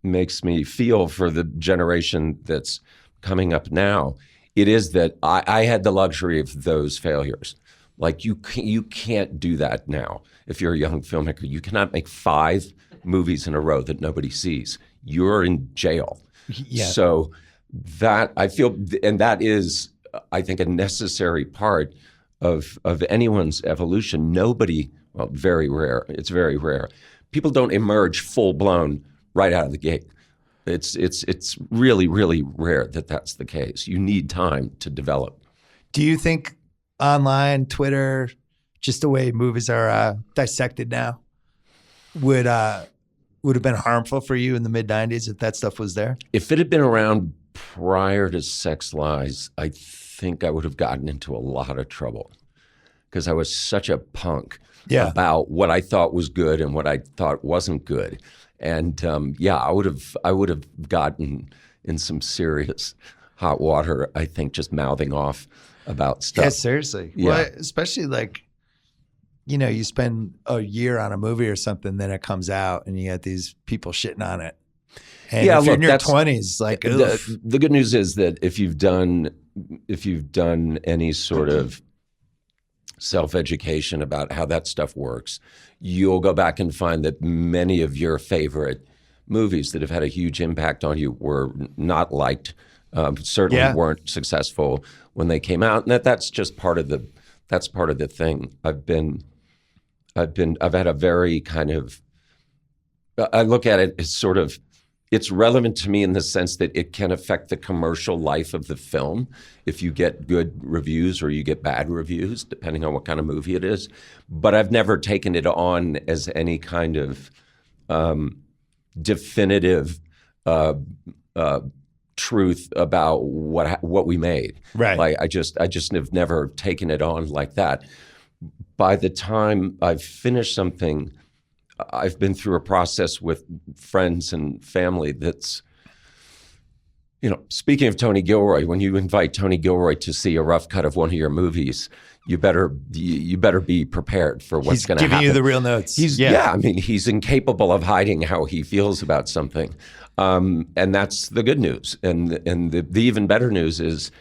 makes me feel for the generation that's coming up now, it is that I had the luxury of those failures. Like you can't do that now. If you're a young filmmaker, you cannot make 5 movies in a row that nobody sees. You're in jail. Yeah. So that I feel, and that is, I think, a necessary part of anyone's evolution. Nobody, well, very rare. It's very rare. People don't emerge full blown right out of the gate. It's really, really rare that that's the case. You need time to develop. Do you think online, Twitter, just the way movies are dissected now, would have been harmful for you in the mid-90s if that stuff was there? If it had been around prior to Sex Lies, I think I would have gotten into a lot of trouble because I was such a punk about what I thought was good and what I thought wasn't good. And I would have gotten in some serious hot water, I think, just mouthing off about stuff. Yeah, seriously. Yeah. Well, especially like, you know, you spend a year on a movie or something, then it comes out and you get these people shitting on it. And if you're in your 20s, like the good news is that if you've done any sort of self-education about how that stuff works, you'll go back and find that many of your favorite movies that have had a huge impact on you were not liked, certainly weren't successful when they came out, and that's just part of the thing. I've had a very kind of, I look at it as sort of, it's relevant to me in the sense that it can affect the commercial life of the film if you get good reviews or you get bad reviews, depending on what kind of movie it is. But I've never taken it on as any kind of definitive truth about what we made. Right. Like I just have never taken it on like that. By the time I've finished something, I've been through a process with friends and family that's, you know, speaking of Tony Gilroy, when you invite Tony Gilroy to see a rough cut of one of your movies, you better be prepared for what's going to happen. He's giving you the real notes. I mean, he's incapable of hiding how he feels about something. And that's the good news. And the even better news is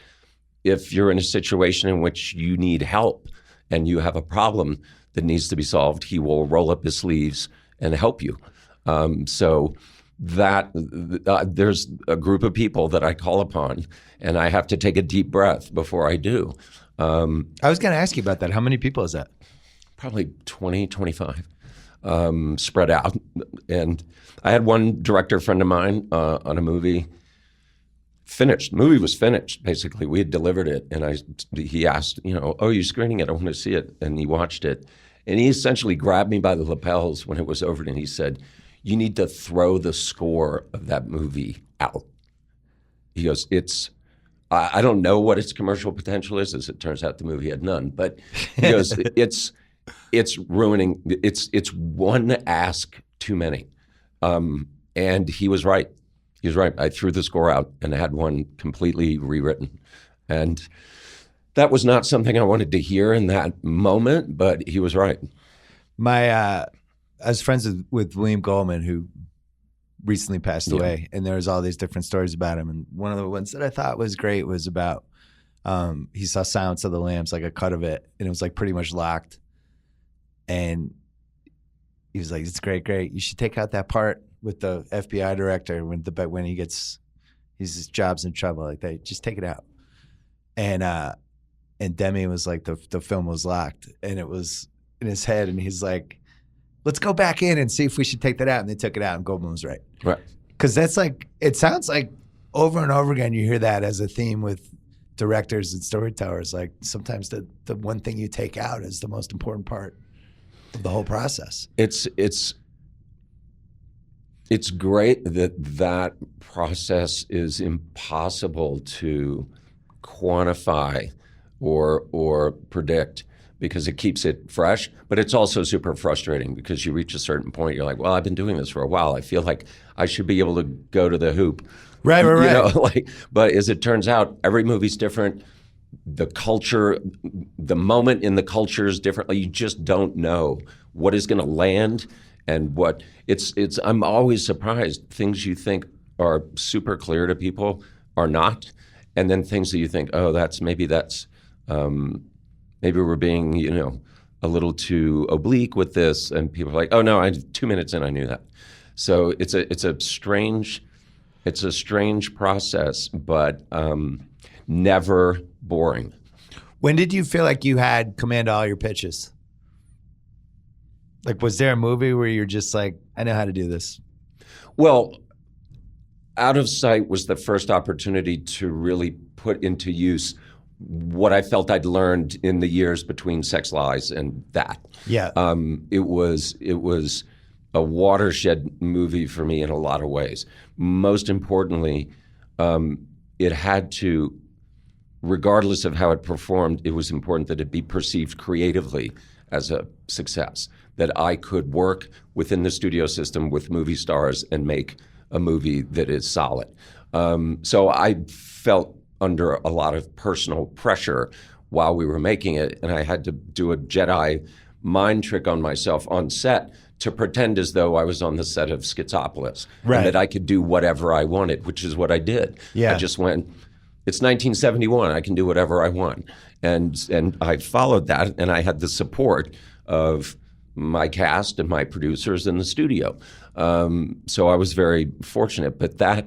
if you're in a situation in which you need help and you have a problem that needs to be solved, he will roll up his sleeves and help you. So that there's a group of people that I call upon, and I have to take a deep breath before I do. I was going to ask you about that. How many people is that? Probably 20, 25, spread out. And I had one director friend of mine on a movie. Finished. The movie was finished, basically. We had delivered it, and he asked, you know, "Oh, you're screening it? I want to see it." And he watched it, and he essentially grabbed me by the lapels when it was over, and he said, "You need to throw the score of that movie out." He goes, I don't know what its commercial potential is. As it turns out, the movie had none. But he goes, it's ruining. It's one ask too many, and he was right. He was right. I threw the score out and had one completely rewritten. And that was not something I wanted to hear in that moment, but he was right. I was friends with William Goldman, who recently passed away, and there was all these different stories about him. And one of the ones that I thought was great was about he saw Silence of the Lambs, like a cut of it, and it was like pretty much locked. And he was like, "It's great. You should take out that part with the FBI director when his job's in trouble, like that. Just take it out." And Demi was like, the film was locked, and it was in his head, and he's like, "Let's go back in and see if we should take that out." And they took it out, and Goldman was right. Right. Because that's like, it sounds like over and over again you hear that as a theme with directors and storytellers. Like sometimes the one thing you take out is the most important part of the whole process. It's great that process is impossible to quantify or predict because it keeps it fresh, but it's also super frustrating because you reach a certain point, you're like, well, I've been doing this for a while. I feel like I should be able to go to the hoop. Right. You know, but as it turns out, every movie's different. The culture, the moment in the culture is different. You just don't know what is going to land. And what I'm always surprised. Things you think are super clear to people are not, and then things that you think, oh, maybe we're being, you know, a little too oblique with this, and people are like, oh no, 2 minutes in, I knew that. So it's a strange process, but never boring. When did you feel like you had command of all your pitches? Like, was there a movie where you're just like, I know how to do this? Well, Out of Sight was the first opportunity to really put into use what I felt I'd learned in the years between Sex Lies and that. Yeah. It was a watershed movie for me in a lot of ways. Most importantly, it had to, regardless of how it performed, it was important that it be perceived creatively as a success, that I could work within the studio system with movie stars and make a movie that is solid. So I felt under a lot of personal pressure while we were making it, and I had to do a Jedi mind trick on myself on set to pretend as though I was on the set of Schizopolis, and that I could do whatever I wanted, which is what I did. I just went, it's 1971, I can do whatever I want. And I followed that, and I had the support of my cast and my producers in the studio. So I was very fortunate. But that,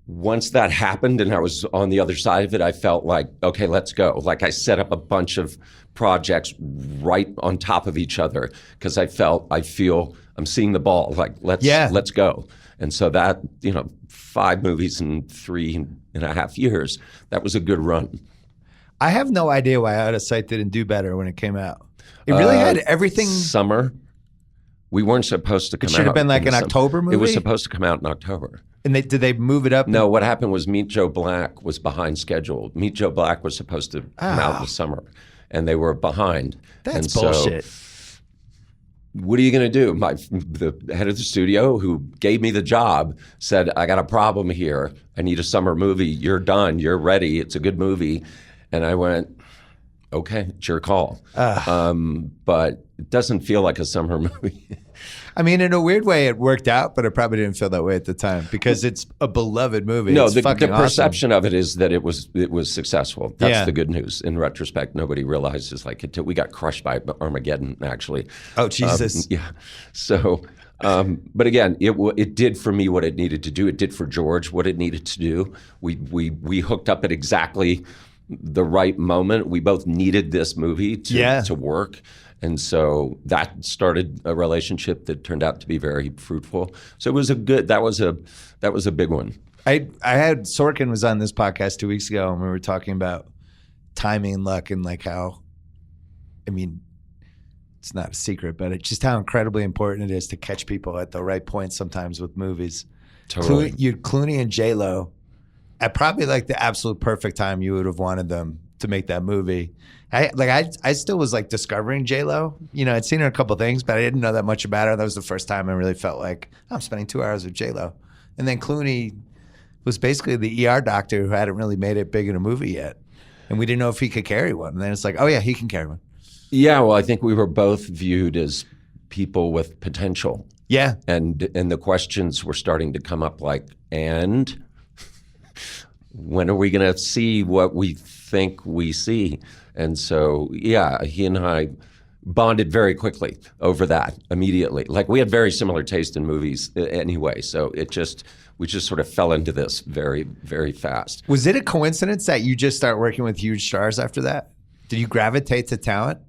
once that happened and I was on the other side of it, I felt like, okay, let's go. Like I set up a bunch of projects right on top of each other because I feel I'm seeing the ball. Like, let's go. And so that, 5 movies in 3.5 years, that was a good run. I have no idea why Out of Sight didn't do better when it came out. It really had everything. Summer. We weren't supposed to come out. It should have been like an October movie? It was supposed to come out in October. And did they move it up? No, what happened was Meet Joe Black was behind schedule. Meet Joe Black was supposed to come out in the summer, and they were behind. That's bullshit. What are you going to do? The head of the studio who gave me the job said, I got a problem here. I need a summer movie. You're done. You're ready. It's a good movie. And I went, okay, it's your call. But it doesn't feel like a summer movie. I mean, in a weird way, it worked out, but it probably didn't feel that way at the time because it's a beloved movie. No, it's the fucking perception awesome. of it is that it was successful. That's the good news. In retrospect, nobody realizes we got crushed by Armageddon, actually. Oh, Jesus. Yeah. So, but again, it did for me what it needed to do. It did for George what it needed to do. We hooked up at exactly the right moment. We both needed this movie to work. And so that started a relationship that turned out to be very fruitful. So it was that was a big one. I had Sorkin was on this podcast 2 weeks ago, and we were talking about timing and luck and like how, I mean, it's not a secret, but it's just how incredibly important it is to catch people at the right point sometimes with movies. Totally. Clooney and J-Lo, at probably like the absolute perfect time you would have wanted them to make that movie. I still was like discovering J-Lo. I'd seen her a couple things, but I didn't know that much about her. That was the first time I really felt like I'm spending 2 hours with J-Lo. And then Clooney was basically the ER doctor who hadn't really made it big in a movie yet. And we didn't know if he could carry one. And then it's like, oh yeah, he can carry one. Yeah, well, I think we were both viewed as people with potential. Yeah. And the questions were starting to come up like, and when are we going to see what we think we see? And so, yeah, he and I bonded very quickly over that immediately. Like we had very similar taste in movies anyway. So we just sort of fell into this very, very fast. Was it a coincidence that you just start working with huge stars after that? Did you gravitate to talent?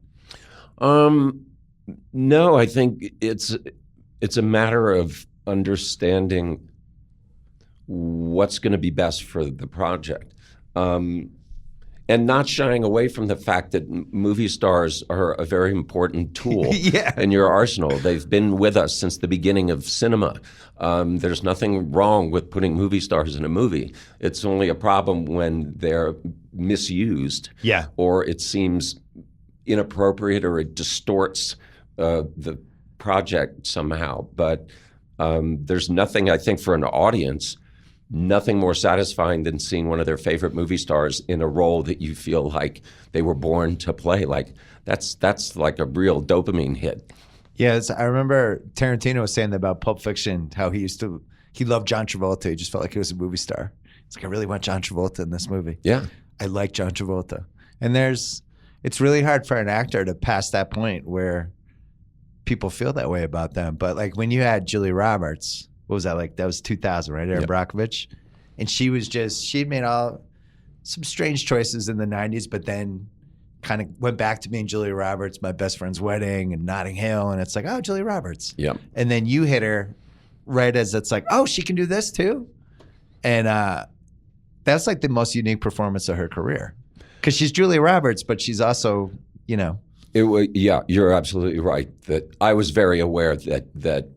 No, I think it's a matter of understanding what's going to be best for the project. And not shying away from the fact that movie stars are a very important tool in your arsenal. They've been with us since the beginning of cinema. There's nothing wrong with putting movie stars in a movie. It's only a problem when they're misused or it seems inappropriate or it distorts the project somehow. But there's nothing, I think, for an audience, nothing more satisfying than seeing one of their favorite movie stars in a role that you feel like they were born to play. Like that's like a real dopamine hit. Yeah, I remember Tarantino was saying that about Pulp Fiction, how he loved John Travolta. He just felt like he was a movie star. It's like, I really want John Travolta in this movie. Yeah. I like John Travolta. And it's really hard for an actor to pass that point where people feel that way about them. But like when you had Julia Roberts, what was that like? That was 2000, right? Erin Brockovich. And she'd made some strange choices in the 90s, but then kind of went back to being Julia Roberts, My Best Friend's Wedding and Notting Hill. And it's like, oh, Julia Roberts. Yeah. And then you hit her right as it's like, oh, she can do this too. And that's like the most unique performance of her career. Because she's Julia Roberts, but she's also, you're absolutely right. That I was very aware that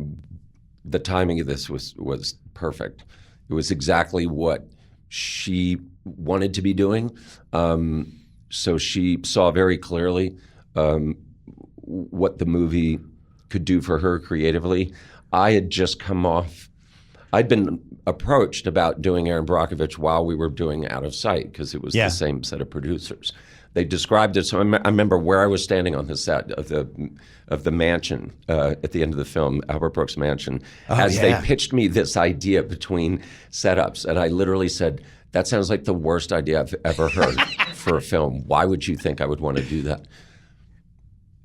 the timing of this was perfect. It was exactly what she wanted to be doing. So she saw very clearly what the movie could do for her creatively. I had just come off, I'd been approached about doing Aaron Brockovich while we were doing Out of Sight, because it was the same set of producers. They described it, so I remember where I was standing on the set of the mansion at the end of the film, Albert Brooks' mansion, as they pitched me this idea between setups, and I literally said, "That sounds like the worst idea I've ever heard for a film. Why would you think I would want to do that?"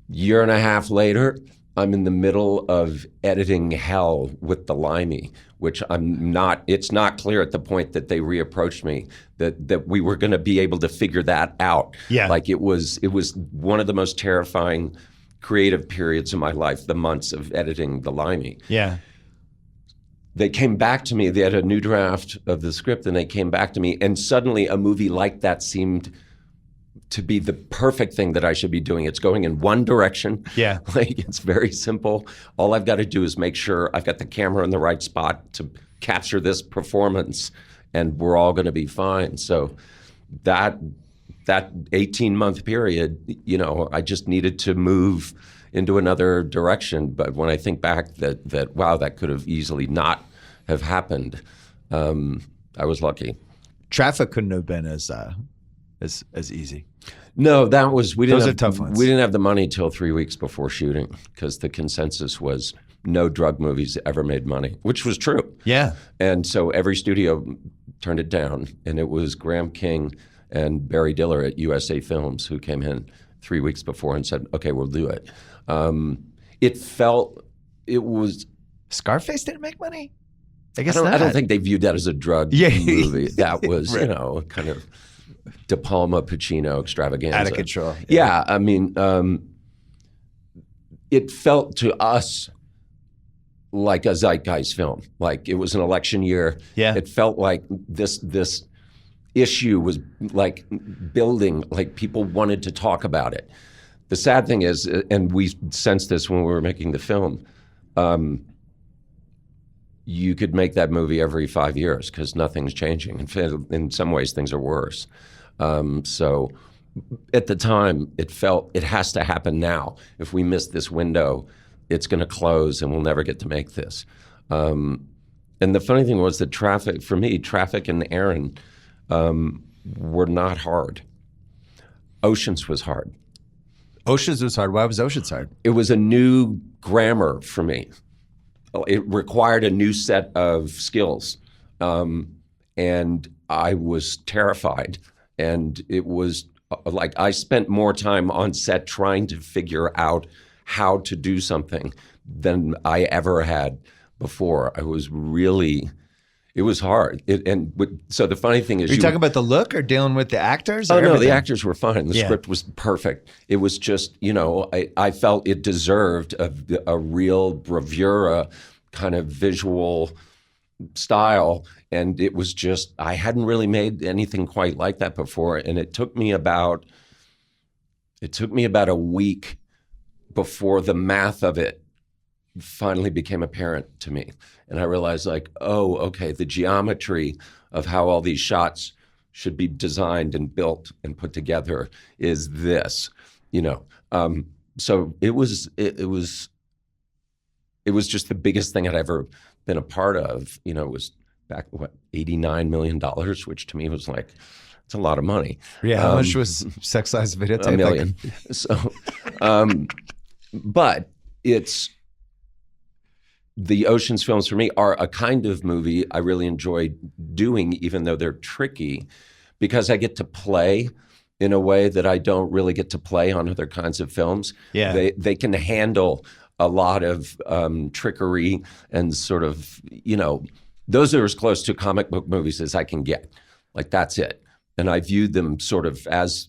Year and a half later, I'm in the middle of editing hell with the Limey, which it's not clear at the point that they reapproached me that we were going to be able to figure that out. Yeah. Like it was one of the most terrifying creative periods of my life, the months of editing the Limey. Yeah. They came back to me, they had a new draft of the script, and they came back to me, and suddenly a movie like that seemed to be the perfect thing that I should be doing. It's going in one direction. Yeah. Like, it's very simple. All I've got to do is make sure I've got the camera in the right spot to capture this performance, and we're all going to be fine. So that 18-month period, I just needed to move into another direction. But when I think back that wow, that could have easily not have happened, I was lucky. Traffic couldn't have been as easy. No, that was Those are tough ones. We didn't have the money till 3 weeks before shooting, because the consensus was no drug movies ever made money, which was true. Yeah. And so every studio turned it down, and it was Graham King and Barry Diller at USA Films who came in 3 weeks before and said, "Okay, we'll do it." It was Scarface didn't make money? I guess I don't think they viewed that as a drug movie. That was, right. Kind of De Palma, Pacino extravaganza. Out of control. Yeah, I mean, it felt to us like a zeitgeist film. Like it was an election year. Yeah. It felt like this issue was like building, like people wanted to talk about it. The sad thing is, and we sensed this when we were making the film, you could make that movie every 5 years because nothing's changing. In some ways, things are worse. So at the time, it felt it has to happen now. If we miss this window, it's going to close and we'll never get to make this. And the funny thing was that Traffic and Aaron were not hard. Oceans was hard. Oceans was hard. Why was Oceans hard? It was a new grammar for me. It required a new set of skills. And I was terrified. And it was like I spent more time on set trying to figure out how to do something than I ever had before. It was hard. So the funny thing is— Are you talking about the look or dealing with the actors? Oh, no, everything? the actors were fine. The script was perfect. It was just, I felt it deserved a real bravura kind of visual style. And it was just, I hadn't really made anything quite like that before. And it took me about a week before the math of it finally became apparent to me. And I realized oh, okay, the geometry of how all these shots should be designed and built and put together is this, So it was just the biggest thing I'd ever been a part of. It was back, $89 million, which to me was like, it's a lot of money. Yeah, how much was Sex Lies Videotape? $1 million. So, but it's— the Oceans films for me are a kind of movie I really enjoy doing, even though they're tricky, because I get to play in a way that I don't really get to play on other kinds of films. Yeah. They can handle a lot of trickery and sort of, those are as close to comic book movies as I can get. Like, that's it. And I viewed them sort of as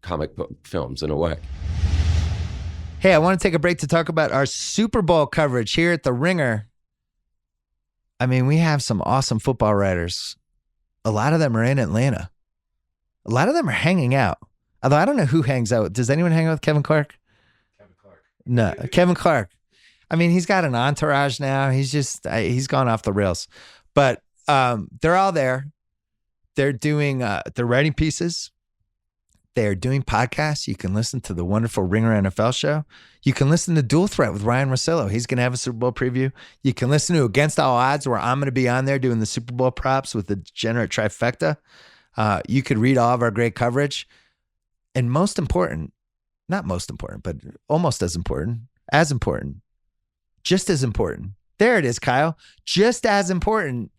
comic book films in a way. Hey, I want to take a break to talk about our Super Bowl coverage here at The Ringer. I mean, we have some awesome football writers. A lot of them are in Atlanta. A lot of them are hanging out. Although I don't know who hangs out. Does anyone hang out with Kevin Clark? No, Kevin Clark. I mean, he's got an entourage now. He's gone off the rails. But they're all there. They're doing, they're writing pieces. They're doing podcasts. You can listen to the wonderful Ringer NFL show. You can listen to Dual Threat with Ryan Rossillo. He's going to have a Super Bowl preview. You can listen to Against All Odds, where I'm going to be on there doing the Super Bowl props with the degenerate trifecta. You could read all of our great coverage. And most important, not most important, but almost as important, just as important. There it is, Kyle. Just as important.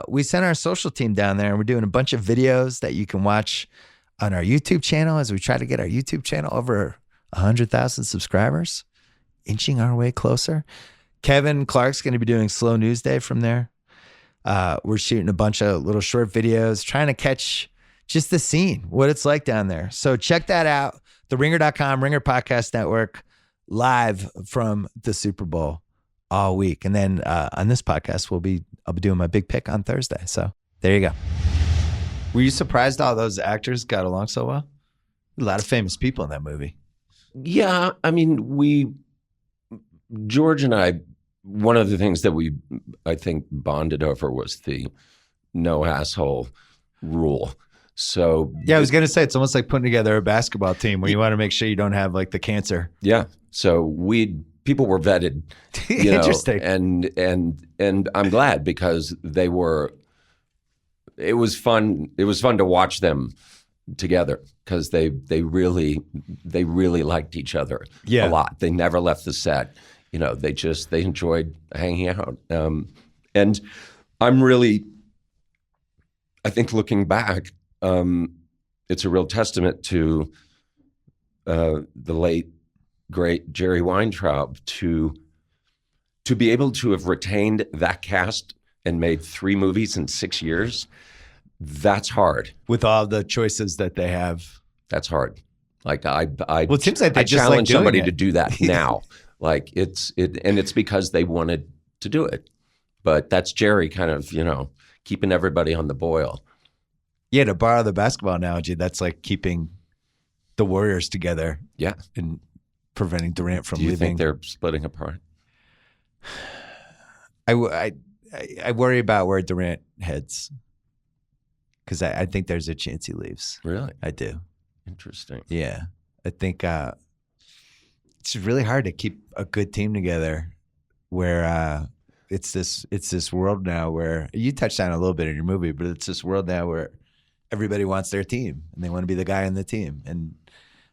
We sent our social team down there, and we're doing a bunch of videos that you can watch on our YouTube channel as we try to get our YouTube channel over 100,000 subscribers, inching our way closer. Kevin Clark's going to be doing Slow News Day from there. We're shooting a bunch of little short videos, trying to catch just the scene, what it's like down there. So check that out. TheRinger.com, Ringer Podcast Network, live from the Super Bowl all week. And then on this podcast, I'll be doing my big pick on Thursday. So there you go. Were you surprised all those actors got along so well? A lot of famous people in that movie. Yeah, I mean, George and I, one of the things that I think, bonded over was the no asshole rule. So yeah, I was going to say, it's almost like putting together a basketball team where you want to make sure you don't have like the cancer. Yeah. So people were vetted. You know, interesting. And I'm glad, because it was fun. It was fun to watch them together, because they really liked each other a lot. They never left the set. You know, they enjoyed hanging out. And I'm really, I think, looking back, it's a real testament to the late great Jerry Weintraub to be able to have retained that cast and made 3 movies in 6 years. That's hard. With all the choices that they have. That's hard. Like well, it seems like they just challenge like somebody it. to do that now. Like it's because they wanted to do it. But that's Jerry kind of, keeping everybody on the boil. Yeah, to borrow the basketball analogy, that's like keeping the Warriors together. Yeah. And preventing Durant from leaving. Do you leaving. think they're splitting apart? I worry about where Durant heads, because I think there's a chance he leaves. Really? I do. Interesting. Yeah. I think it's really hard to keep a good team together where it's this world now where you touched on it a little bit in your movie, but it's this world now where everybody wants their team and they want to be the guy in the team. And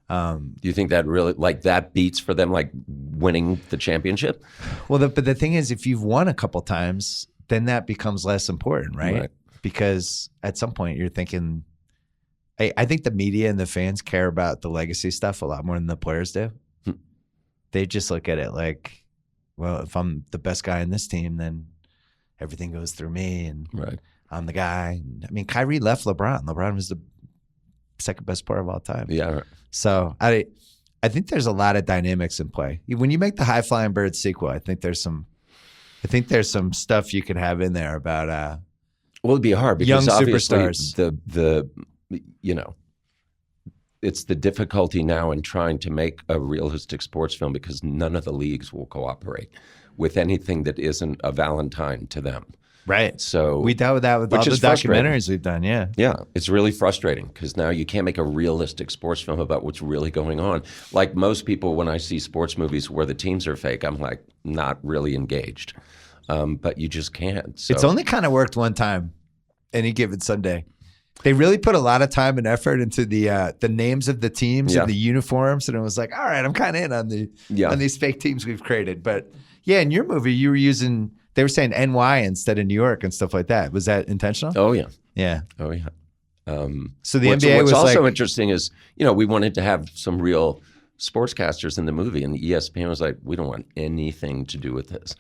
do you think that really, like, that beats for them, like winning the championship? Well, but the thing is, if you've won a couple times, then that becomes less important, right? Because at some point you're thinking, I think the media and the fans care about the legacy stuff a lot more than the players do. They just look at it like, well, if I'm the best guy in this team, then everything goes through me, and I'm the guy. I mean, Kyrie left LeBron. LeBron was the second best player of all time. Yeah. So I think there's a lot of dynamics in play. When you make the High Flying Birds sequel, I think there's some stuff you could have in there about well, it'd be hard because young obviously superstars. It's the difficulty now in trying to make a realistic sports film, because none of the leagues will cooperate with anything that isn't a Valentine to them. Right. So we dealt with that with all the documentaries we've done. Yeah. Yeah. It's really frustrating, because now you can't make a realistic sports film about what's really going on. Like most people, when I see sports movies where the teams are fake, I'm like not really engaged. But you just can't. So. It's only kind of worked one time, Any Given Sunday. They really put a lot of time and effort into the names of the teams and the uniforms, and it was like, all right, I'm kind of in on these fake teams we've created. But yeah, in your movie, you were using. They were saying NY instead of New York and stuff like that. Was that intentional? Oh, yeah. Yeah. Oh, yeah. So the NBA was also interesting is, we wanted to have some real sportscasters in the movie, and the ESPN was like, we don't want anything to do with this.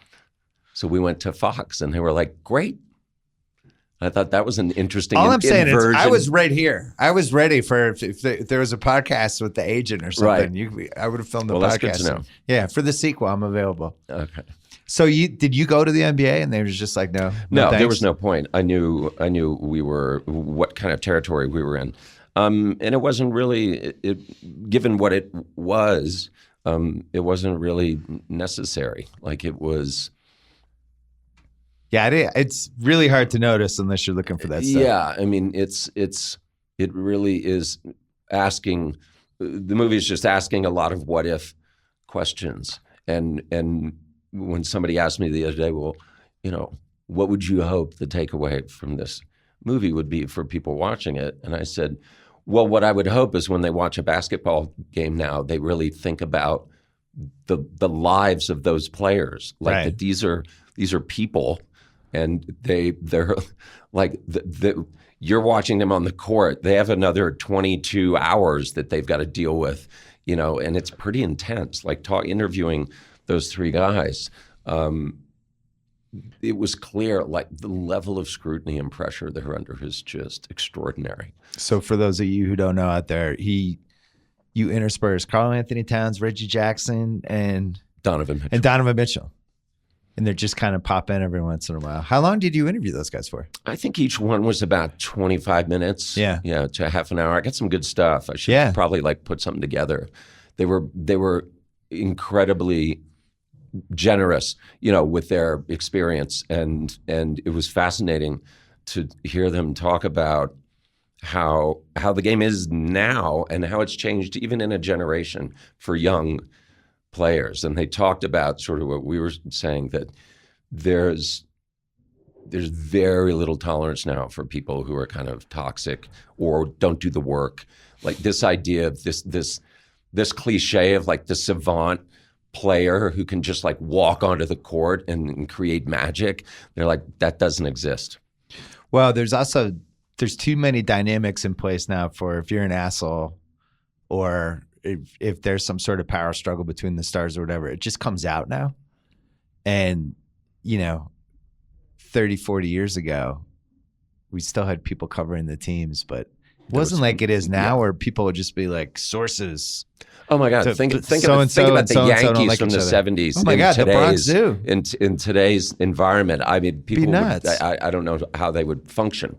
So we went to Fox, and they were like, great. I thought that was an interesting All I'm saying inversion. is I was right here. I was ready for if there was a podcast with the agent or something. Right. I would have filmed the podcast. That's good to know. Yeah, for the sequel, I'm available. Okay. So did you go to the NBA and they were just like, no, no, thanks? There was no point. I knew we were what kind of territory we were in, and it wasn't really given what it wasn't really necessary. Like it was. Yeah, it's really hard to notice unless you're looking for that stuff. Yeah, I mean, it really is asking. The movie is just asking a lot of what if questions. And when somebody asked me the other day, well, what would you hope the takeaway from this movie would be for people watching it? And I said, well, what I would hope is when they watch a basketball game now, they really think about the lives of those players, like right. that these are people, and they're like you're watching them on the court. They have another 22 hours that they've got to deal with, and it's pretty intense. Like interviewing those three guys, it was clear, like the level of scrutiny and pressure they're under is just extraordinary. So for those of you who don't know out there, you intersperse Karl Anthony Towns, Reggie Jackson, and Donovan Mitchell. And they're just kind of pop in every once in a while. How long did you interview those guys for? I think each one was about 25 minutes. Yeah. To half an hour. I got some good stuff. I should probably put something together. They were incredibly generous, with their experience, and it was fascinating to hear them talk about how the game is now and how it's changed even in a generation for young players. And they talked about sort of what we were saying, that there's very little tolerance now for people who are kind of toxic or don't do the work. Like this idea of this cliche of like the savant player who can just like walk onto the court and create magic. They're like, that doesn't exist. Well, there's too many dynamics in place now for if you're an asshole or if there's some sort of power struggle between the stars or whatever, it just comes out now. And, 30, 40 years ago, we still had people covering the teams, but it wasn't like it is now where people would just be like sources. Oh my God! Think about the Yankees from the '70s. Oh my God, the Bronx Zoo. In today's environment, I mean, people nuts. I don't know how they would function.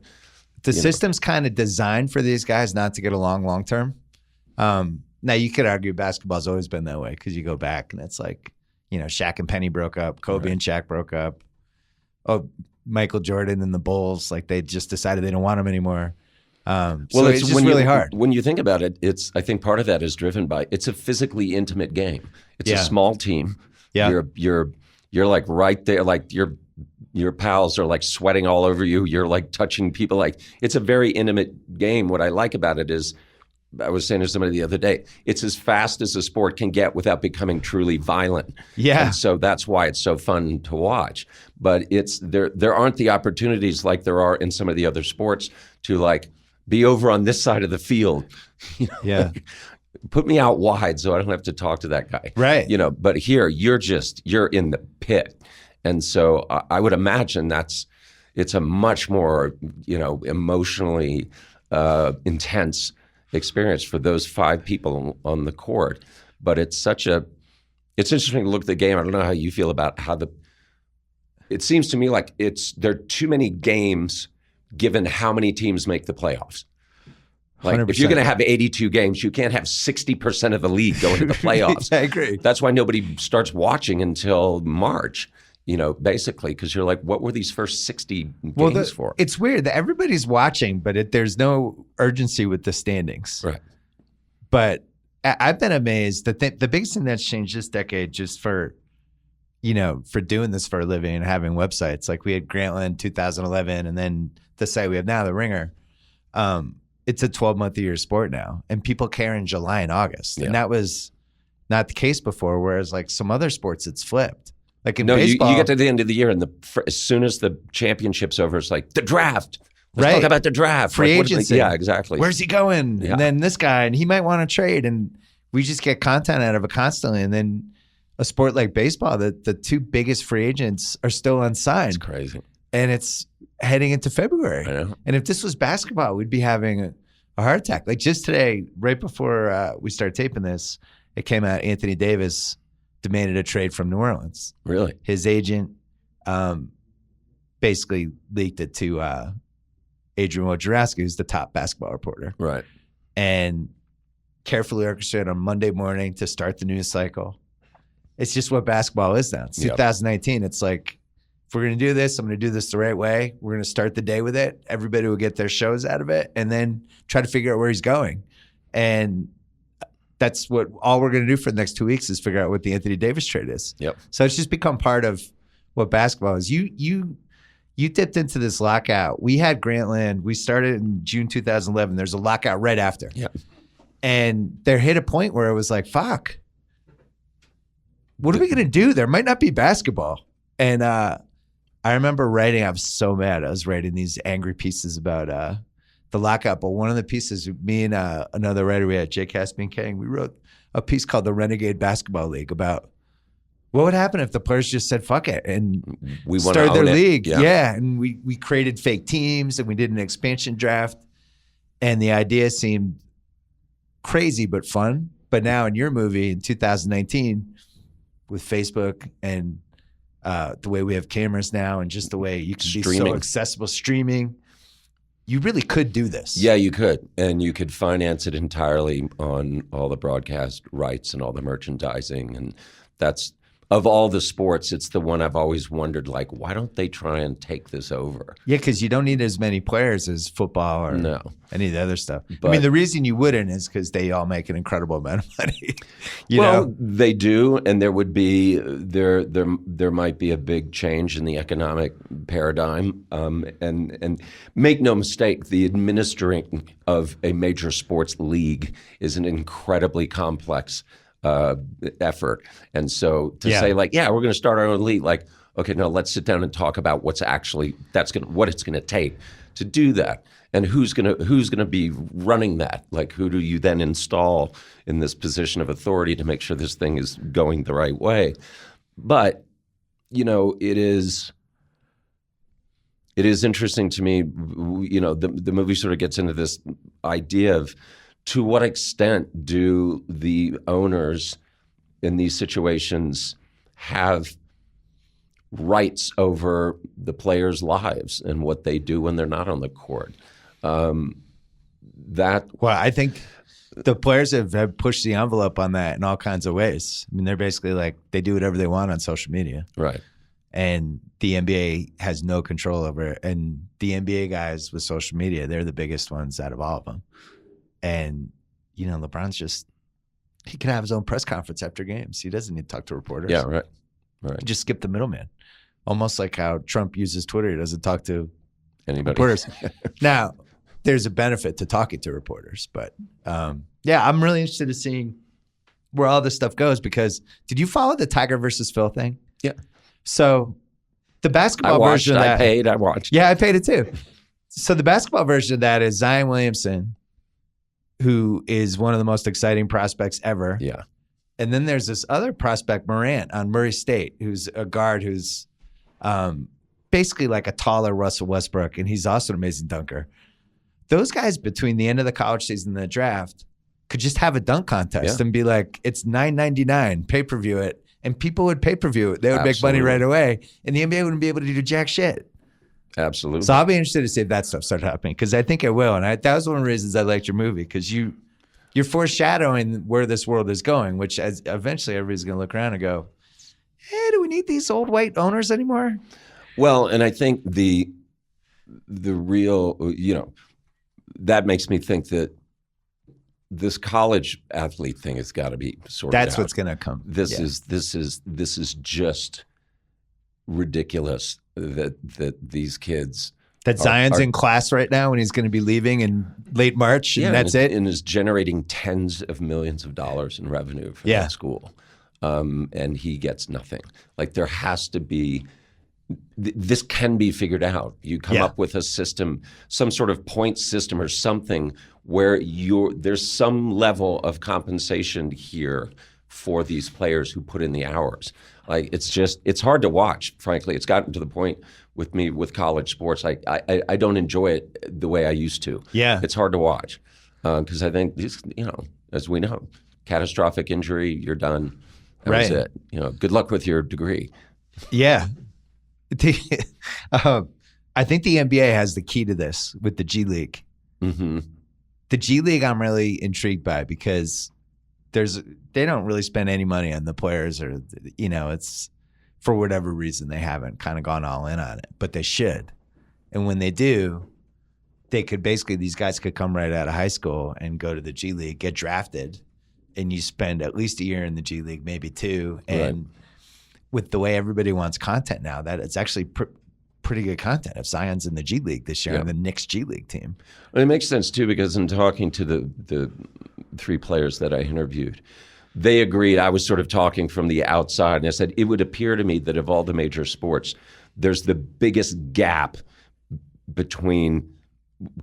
The system's kind of designed for these guys not to get along long term. Now you could argue basketball's always been that way because you go back and it's like, Shaq and Penny broke up, Kobe and Shaq broke up. Oh, Michael Jordan and the Bulls, like they just decided they don't want him anymore. So it's just really hard. When you think about it, I think part of that is driven by it's a physically intimate game. It's a small team. Yeah. You're like right there, like your pals are like sweating all over you. You're like touching people. Like it's a very intimate game. What I like about it is, I was saying to somebody the other day, it's as fast as a sport can get without becoming truly violent. Yeah. And so that's why it's so fun to watch. But there aren't the opportunities like there are in some of the other sports to like be over on this side of the field. Yeah. Put me out wide so I don't have to talk to that guy. Right. But here you're in the pit. And so I would imagine it's a much more, emotionally intense experience for those five people on the court. But it's interesting to look at the game. I don't know how you feel about it seems to me like there are too many games given how many teams make the playoffs. Like 100%. If you're going to have 82 games, you can't have 60% of the league going to the playoffs. I agree. That's why nobody starts watching until March. Basically, because you're like, what were these first 60 games for? It's weird that everybody's watching, but there's no urgency with the standings. Right. But I've been amazed that the biggest thing that's changed this decade, just for doing this for a living and having websites, like we had Grantland 2011, and then the site we have now, The Ringer. It's a 12-month-a-year sport now, and people care in July and August, and that was not the case before. Whereas like some other sports, it's flipped. Like in baseball, you get to the end of the year, and as soon as the championship's over, it's like the draft. Let's talk about the draft. Free agency. Yeah, exactly. Where's he going? Yeah. And then this guy, and he might want to trade, and we just get content out of it constantly. And then a sport like baseball, the two biggest free agents are still unsigned. It's crazy. And it's heading into February. I know. And if this was basketball, we'd be having a heart attack. Like just today, right before we started taping this, it came out Anthony Davis demanded a trade from New Orleans. Really? His agent basically leaked it to Adrian Wojnarowski, who's the top basketball reporter. Right. And carefully orchestrated on Monday morning to start the news cycle. It's just what basketball is now. It's 2019. It's like if we're going to do this, I'm going to do this the right way. We're going to start the day with it. Everybody will get their shows out of it, and then try to figure out where he's going. And that's what all we're going to do for the next 2 weeks is figure out what the Anthony Davis trade is. Yep. So it's just become part of what basketball is. You dipped into this lockout. We had Grantland. We started in June 2011. There's a lockout right after. Yep. And there hit a point where it was like, fuck, what are we going to do? There might not be basketball. And I remember writing, I was so mad. I was writing these angry pieces about the lockout. But one of the pieces, me and another writer we had, Jay Caspian King, we wrote a piece called The Renegade Basketball League about what would happen if the players just said, fuck it, and we started their league. Yeah. And we created fake teams, and we did an expansion draft. And the idea seemed crazy but fun. But now in your movie in 2019, with Facebook and the way we have cameras now, and just the way you can be so accessible, streaming, you really could do this. Yeah, you could. And you could finance it entirely on all the broadcast rights and all the merchandising. And that's, of all the sports, it's the one I've always wondered, like, why don't they try and take this over? Yeah, because you don't need as many players as football or any of the other stuff. But, I mean, the reason you wouldn't is because they all make an incredible amount of money. you well, know? They do, and there would be there might be a big change in the economic paradigm. And make no mistake, the administering of a major sports league is an incredibly complex effort. And so to say like, yeah, we're going to start our own league, like, okay, no, let's sit down and talk about what it's going to take to do that, and who's going to be running that. Like, who do you then install in this position of authority to make sure this thing is going the right way? But it is interesting to me. The movie sort of gets into this idea of, to what extent do the owners in these situations have rights over the players' lives and what they do when they're not on the court? Well, I think the players have pushed the envelope on that in all kinds of ways. I mean, they're basically like, they do whatever they want on social media. Right. And the NBA has no control over it. And the NBA guys with social media, they're the biggest ones out of all of them. And, LeBron's he can have his own press conference after games. He doesn't need to talk to reporters. Yeah, right. He just skip the middleman. Almost like how Trump uses Twitter. He doesn't talk to anybody. Reporters. Now, there's a benefit to talking to reporters. But, I'm really interested in seeing where all this stuff goes, because did you follow the Tiger versus Phil thing? Yeah. So the basketball version of that. I watched. Yeah, I paid it too. So the basketball version of that is Zion Williamson, who is one of the most exciting prospects ever. Yeah. And then there's this other prospect, Morant, on Murray State, who's a guard who's basically like a taller Russell Westbrook, and he's also an amazing dunker. Those guys, between the end of the college season and the draft, could just have a dunk contest and be like, it's $9.99, pay-per-view it, and people would pay-per-view it. They would make money right away, and the NBA wouldn't be able to do jack shit. Absolutely. So I'll be interested to see if that stuff starts happening, because I think it will. And that was one of the reasons I liked your movie, because you're foreshadowing where this world is going, which eventually everybody's going to look around and go, hey, do we need these old white owners anymore? Well, and I think the real, that makes me think that this college athlete thing has got to be sorted out. That's what's going to come. This is just ridiculous that these kids, that Zion's in class right now and he's going to be leaving in late March, and that's it, and is generating tens of millions of dollars in revenue for that school, and he gets nothing. Like, there has to be, this can be figured out. You come up with a system, some sort of point system or something, where there's some level of compensation here for these players who put in the hours. Like, it's hard to watch, frankly. It's gotten to the point with me with college sports. I don't enjoy it the way I used to. Yeah. It's hard to watch because I think, as we know, catastrophic injury, you're done. That was it. Good luck with your degree. Yeah. I think the NBA has the key to this with the G League. Mm-hmm. The G League I'm really intrigued by, because they don't really spend any money on the players, or it's for whatever reason, they haven't kind of gone all in on it, but they should. And when they do, they could basically, these guys could come right out of high school and go to the G League, get drafted, and you spend at least a year in the G League, maybe 2. And with the way everybody wants content now, that it's actually pretty good content. If Zion's in the G League this year, and the Knicks G League team. Well, it makes sense too, because in talking to the 3 players that I interviewed, they agreed. I was sort of talking from the outside, and I said, it would appear to me that of all the major sports, there's the biggest gap between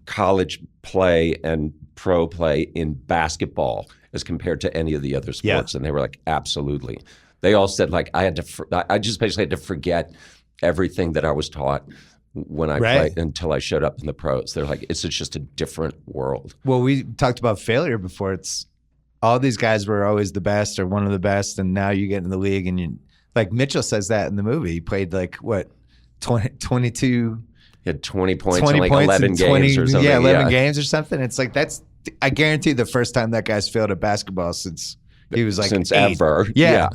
college play and pro play in basketball as compared to any of the other sports. And they were like, absolutely. They all said, like, I just basically had to forget everything that I was taught when I played until I showed up in the pros. They're like, it's just a different world. Well, we talked about failure before. It's all these guys were always the best or one of the best, and now you get in the league and you, like Mitchell says that in the movie. He played like, what, 22... He had 20 points in like 11 games or something. Yeah, 11 games or something. It's like, that's, I guarantee the first time that guy's failed at basketball since he was like since 8. ever. Yeah.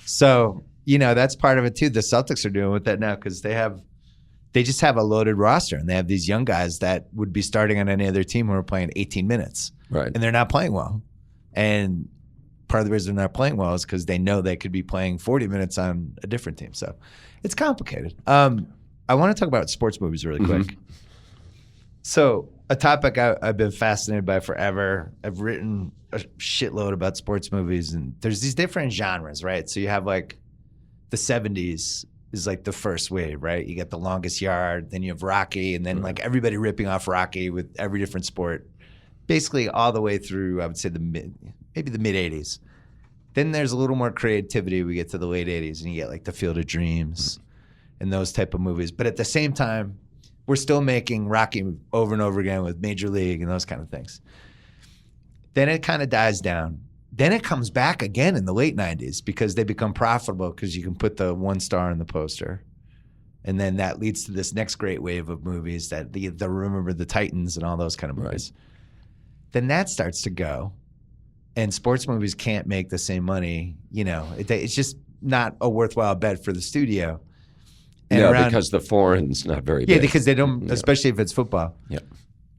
So, you know, that's part of it too. The Celtics are doing with that now because they just have a loaded roster, and they have these young guys that would be starting on any other team who are playing 18 minutes. Right. And they're not playing well. And part of the reason they're not playing well is because they know they could be playing 40 minutes on a different team. So it's complicated. I want to talk about sports movies really quick. So a topic I've been fascinated by forever. I've written a shitload about sports movies, and there's these different genres, right? So you have like the 70s is like the first wave, right? You get The Longest Yard, then you have Rocky, and then like everybody ripping off Rocky with every different sport, basically all the way through, I would say maybe the mid 80s. Then there's a little more creativity. We get to the late 80s, and you get like The Field of Dreams and those type of movies. But at the same time, we're still making Rocky over and over again with Major League and those kind of things. Then it kind of dies down. Then it comes back again in the late 90s because they become profitable because you can put the 1 star in the poster. And then that leads to this next great wave of movies that the Remember the Titans and all those kind of movies. Then that starts to go. And sports movies can't make the same money. You know, it's just not a worthwhile bet for the studio. And because the foreign's not very big. Yeah, because they don't, especially if it's football. Yeah.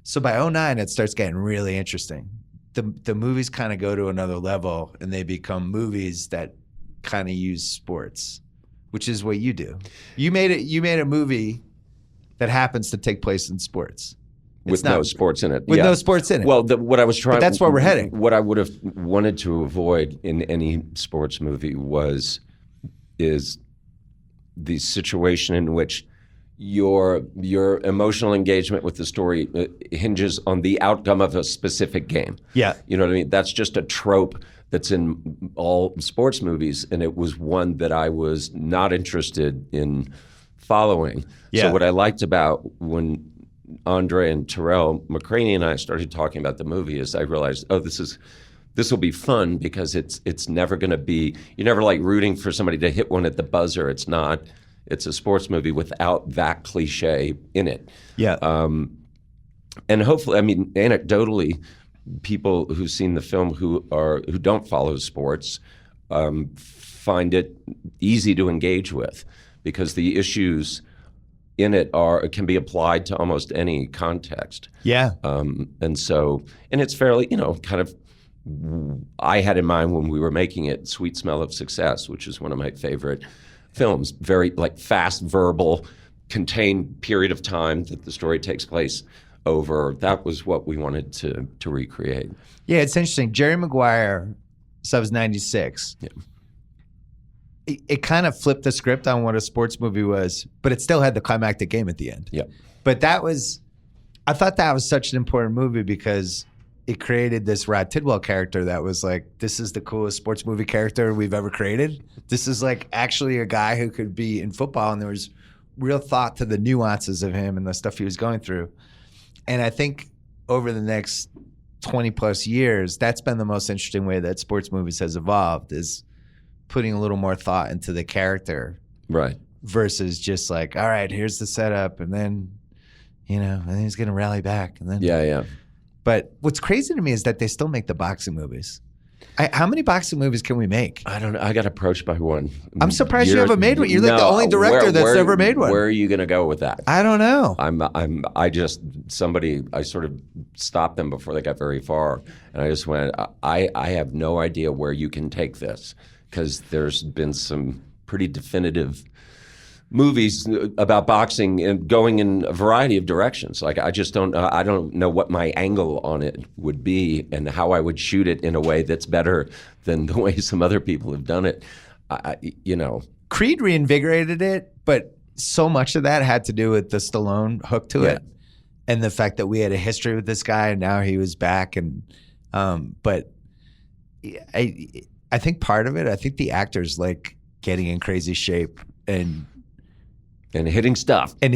So by 2009, it starts getting really interesting. The movies kind of go to another level, and they become movies that kind of use sports, which is what you do. You made a movie that happens to take place in sports. With no sports in it. With no sports in it. Well, what I was trying. But that's where we're heading. What I would have wanted to avoid in any sports movie is the situation in which your emotional engagement with the story hinges on the outcome of a specific game. Yeah. You know what I mean? That's just a trope that's in all sports movies, and it was one that I was not interested in following. Yeah. So what I liked about when Andre and Terrell McCraney and I started talking about the movie is I realized, this will be fun because it's never going to be, you're never like rooting for somebody to hit one at the buzzer. It's a sports movie without that cliche in it. Yeah. And hopefully, I mean, anecdotally, people who've seen the film who don't follow sports find it easy to engage with because the issues in it can be applied to almost any context. Yeah. And it's fairly, kind of, I had in mind when we were making it Sweet Smell of Success, which is one of my favorite films. Very like fast, verbal, contained period of time that the story takes place over. That was what we wanted to recreate. Yeah, it's interesting. Jerry Maguire, so that was 96. Yeah. It kind of flipped the script on what a sports movie was, but it still had the climactic game at the end. Yeah. But I thought that was such an important movie because it created this Rod Tidwell character that was like, this is the coolest sports movie character we've ever created. This is like actually a guy who could be in football, and there was real thought to the nuances of him and the stuff he was going through. And I think over the next 20 plus years, that's been the most interesting way that sports movies has evolved, is putting a little more thought into the character. Right. Versus just like, all right, here's the setup, and then, and then he's going to rally back. And then, yeah. But what's crazy to me is that they still make the boxing movies. How many boxing movies can we make? I don't know. I got approached by one. I'm surprised you haven't made one. You're like the only director that's ever made one. Where are you going to go with that? I don't know. I sort of stopped them before they got very far. And I just went, I have no idea where you can take this, because there's been some pretty definitive movies about boxing and going in a variety of directions. Like, I don't know what my angle on it would be and how I would shoot it in a way that's better than the way some other people have done it. Creed reinvigorated it, but so much of that had to do with the Stallone hook to it, and the fact that we had a history with this guy and now he was back. And but I think part of it, I think the actors like getting in crazy shape and hitting stuff. And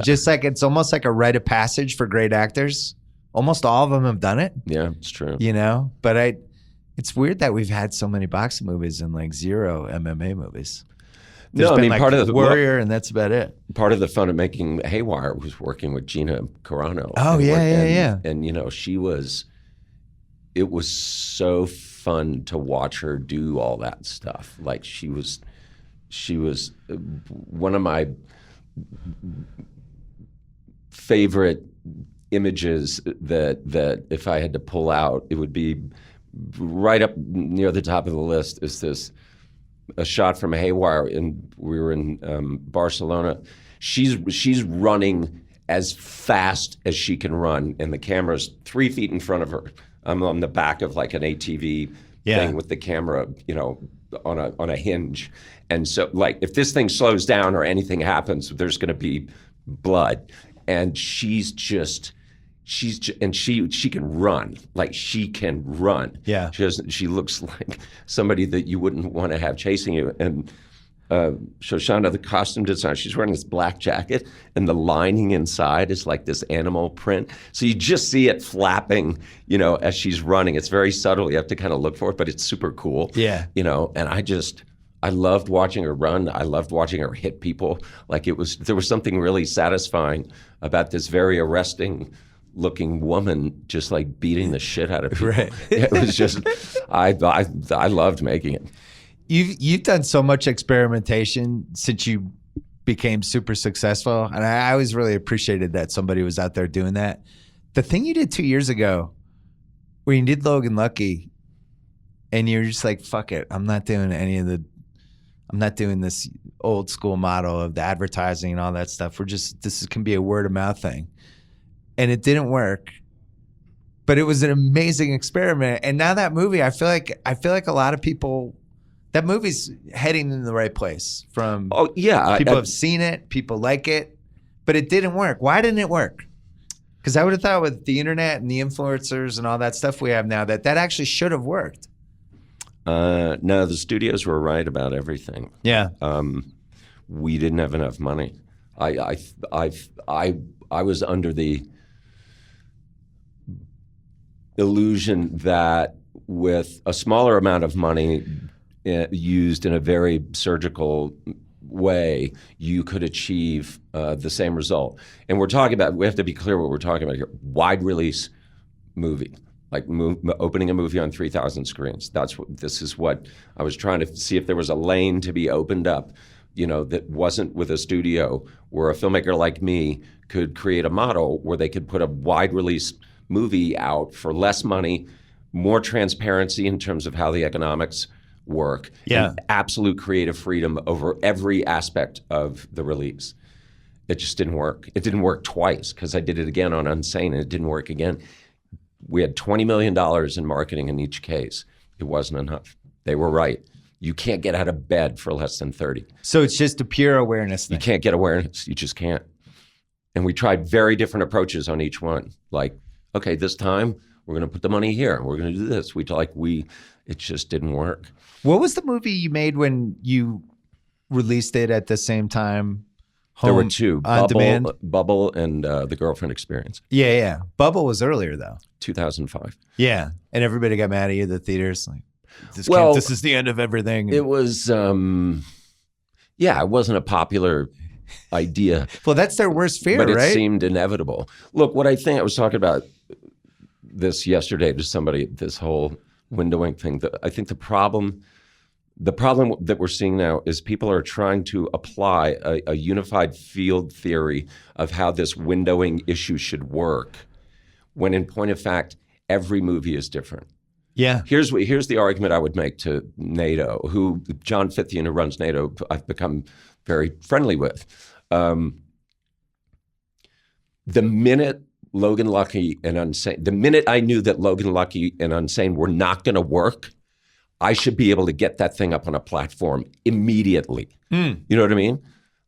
just like, it's almost like a rite of passage for great actors. Almost all of them have done it. Yeah, it's true. But it's weird that we've had so many boxing movies and like zero MMA movies. There's been like part of the Warrior, and that's about it. Part of the fun of making Haywire was working with Gina Carano. Oh, yeah. And it was so fun to watch her do all that stuff. Like, she was one of my favorite images that if I had to pull out, it would be right up near the top of the list. Is a shot from Haywire, and we were in Barcelona. She's running as fast as she can run, and the camera's 3 feet in front of her. I'm on the back of like an ATV thing with the camera, on a hinge. And so, like, if this thing slows down or anything happens, there's going to be blood. And she can run. Like, she can run. Yeah. She looks like somebody that you wouldn't want to have chasing you. And Shoshana, the costume designer, she's wearing this black jacket, and the lining inside is like this animal print. So you just see it flapping, as she's running. It's very subtle. You have to kind of look for it, but it's super cool. Yeah. And I loved watching her run. I loved watching her hit people. Like, there was something really satisfying about this very arresting looking woman just like beating the shit out of people. Right. It was just, I loved making it. You've done so much experimentation since you became super successful, and I always really appreciated that somebody was out there doing that. The thing you did 2 years ago, where you did Logan Lucky, and you're just like, fuck it, I'm not doing this old school model of the advertising and all that stuff. This can be a word of mouth thing, and it didn't work. But it was an amazing experiment, and now that movie, I feel like a lot of people. That movie's heading in the right place. People have seen it, people like it, but it didn't work. Why didn't it work? Because I would have thought with the internet and the influencers and all that stuff we have now that actually should have worked. No, the studios were right about everything. Yeah. We didn't have enough money. I was under the illusion that with a smaller amount of money used in a very surgical way, you could achieve the same result. And we have to be clear what we're talking about here. Wide release movie, like opening a movie on 3,000 screens. This is what I was trying to see, if there was a lane to be opened up, that wasn't with a studio, where a filmmaker like me could create a model where they could put a wide release movie out for less money, more transparency in terms of how the economics work, and absolute creative freedom over every aspect of the release. It just didn't work. It didn't work twice, because I did it again on Unsane, and it didn't work again. We had $20 million in marketing in each case. It wasn't enough. They were right. You can't get out of bed for less than 30. So it's just a pure awareness thing. You can't get awareness. You just can't. And we tried very different approaches on each one. Like, okay, this time we're going to put the money here. We're going to do this. It just didn't work. What was the movie you made when you released it at the same time? There were two, Demand? Bubble and The Girlfriend Experience. Yeah. Bubble was earlier, though. 2005. Yeah. And everybody got mad at you, the theaters. Like, this is the end of everything. It was, it wasn't a popular idea. Well, that's their worst fear, right? But it seemed inevitable. Look, I was talking about this yesterday to somebody, this whole windowing thing. I think the problem that we're seeing now is people are trying to apply a unified field theory of how this windowing issue should work, when in point of fact, every movie is different. Yeah. Here's the argument I would make to NATO, who John Fithian, who runs NATO, I've become very friendly with. The minute Logan Lucky and Unsane, the minute I knew that Logan Lucky and Unsane were not going to work, I should be able to get that thing up on a platform immediately. You know what I mean?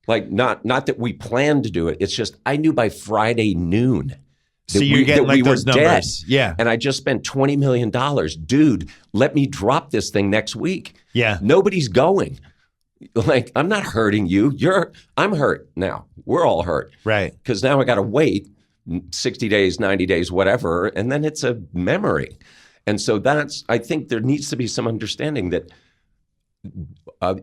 Like, not that we planned to do it. It's just I knew by Friday noon so you're getting like those numbers. Dead. Yeah. And I just spent $20 million. Dude, let me drop this thing next week. Yeah. Nobody's going. Like, I'm not hurting you. I'm hurt now. We're all hurt. Right. Because now I got to wait 60 days, 90 days, whatever, and then it's a memory. And so I think there needs to be some understanding that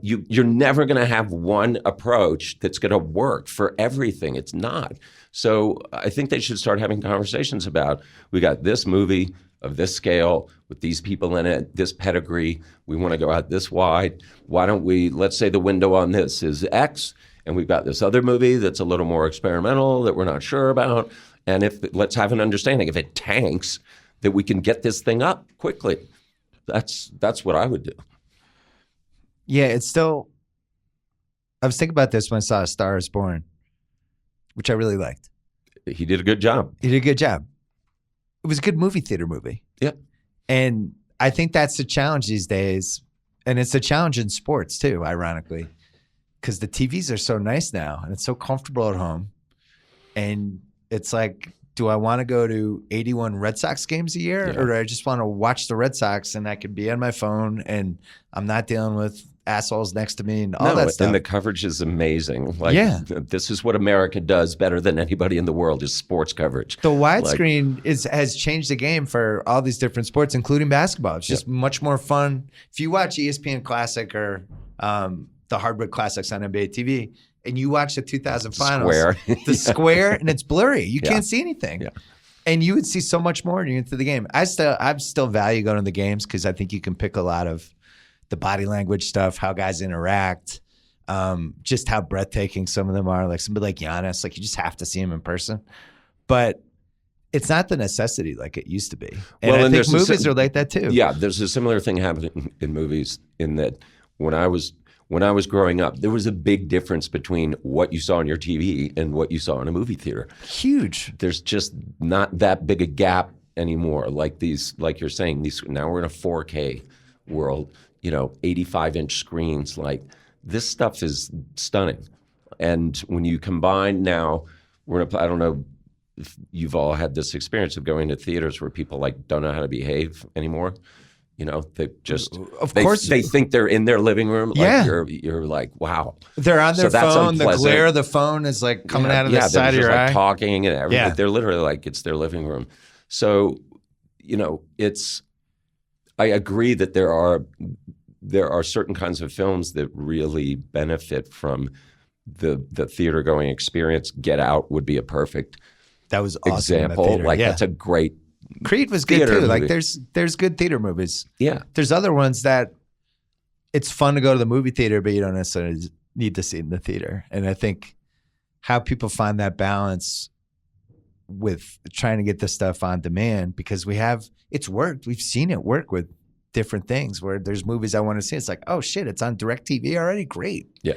you're never going to have one approach that's going to work for everything. It's not. So I think they should start having conversations about, we got this movie of this scale with these people in it, this pedigree. We want to go out this wide. Why don't let's say the window on this is X, and we've got this other movie that's a little more experimental that we're not sure about. And let's have an understanding, if it tanks, that we can get this thing up quickly. That's what I would do. Yeah, it's still. I was thinking about this when I saw A Star Is Born, which I really liked. He did a good job. He did a good job. It was a good movie theater movie. Yeah. And I think that's the challenge these days. And it's a challenge in sports too, ironically, because the TVs are so nice now and it's so comfortable at home. And it's like, do I want to go to 81 Red Sox games a year, or do I just want to watch the Red Sox and I can be on my phone and I'm not dealing with assholes next to me and all that stuff? And the coverage is amazing. Like, this is what America does better than anybody in the world, is sports coverage. The widescreen has changed the game for all these different sports, including basketball. It's just much more fun. If you watch ESPN Classic or the Hardwood Classics on NBA TV, and you watch the 2000 finals, the square, and it's blurry. You can't see anything. Yeah. And you would see so much more when you get into the game. I still value going to the games because I think you can pick a lot of the body language stuff, how guys interact, just how breathtaking some of them are. Like somebody like Giannis, like you just have to see him in person. But it's not the necessity like it used to be. And I think movies are like that too. Yeah, there's a similar thing happening in movies in that when I was growing up, there was a big difference between what you saw on your TV and what you saw in a movie theater. Huge. There's just not that big a gap anymore. Like you're saying, now we're in a 4K world, 85-inch screens. Like, this stuff is stunning. And when you combine now, I don't know if you've all had this experience of going to theaters where people like don't know how to behave anymore. They just, they think they're in their living room. Like you're like, wow. They're on their phone. The glare of the phone is like coming out of the side of your eye. Talking and everything. They're literally like, it's their living room. So, I agree that there are certain kinds of films that really benefit from the theater going experience. Get Out would be a perfect example. That's a great. Creed was good too. Movie. Like there's good theater movies. Yeah. There's other ones that it's fun to go to the movie theater, but you don't necessarily need to see it in the theater. And I think how people find that balance with trying to get this stuff on demand, because it's worked. We've seen it work with different things where there's movies I want to see. It's like, oh shit, it's on DirecTV already. Great. Yeah.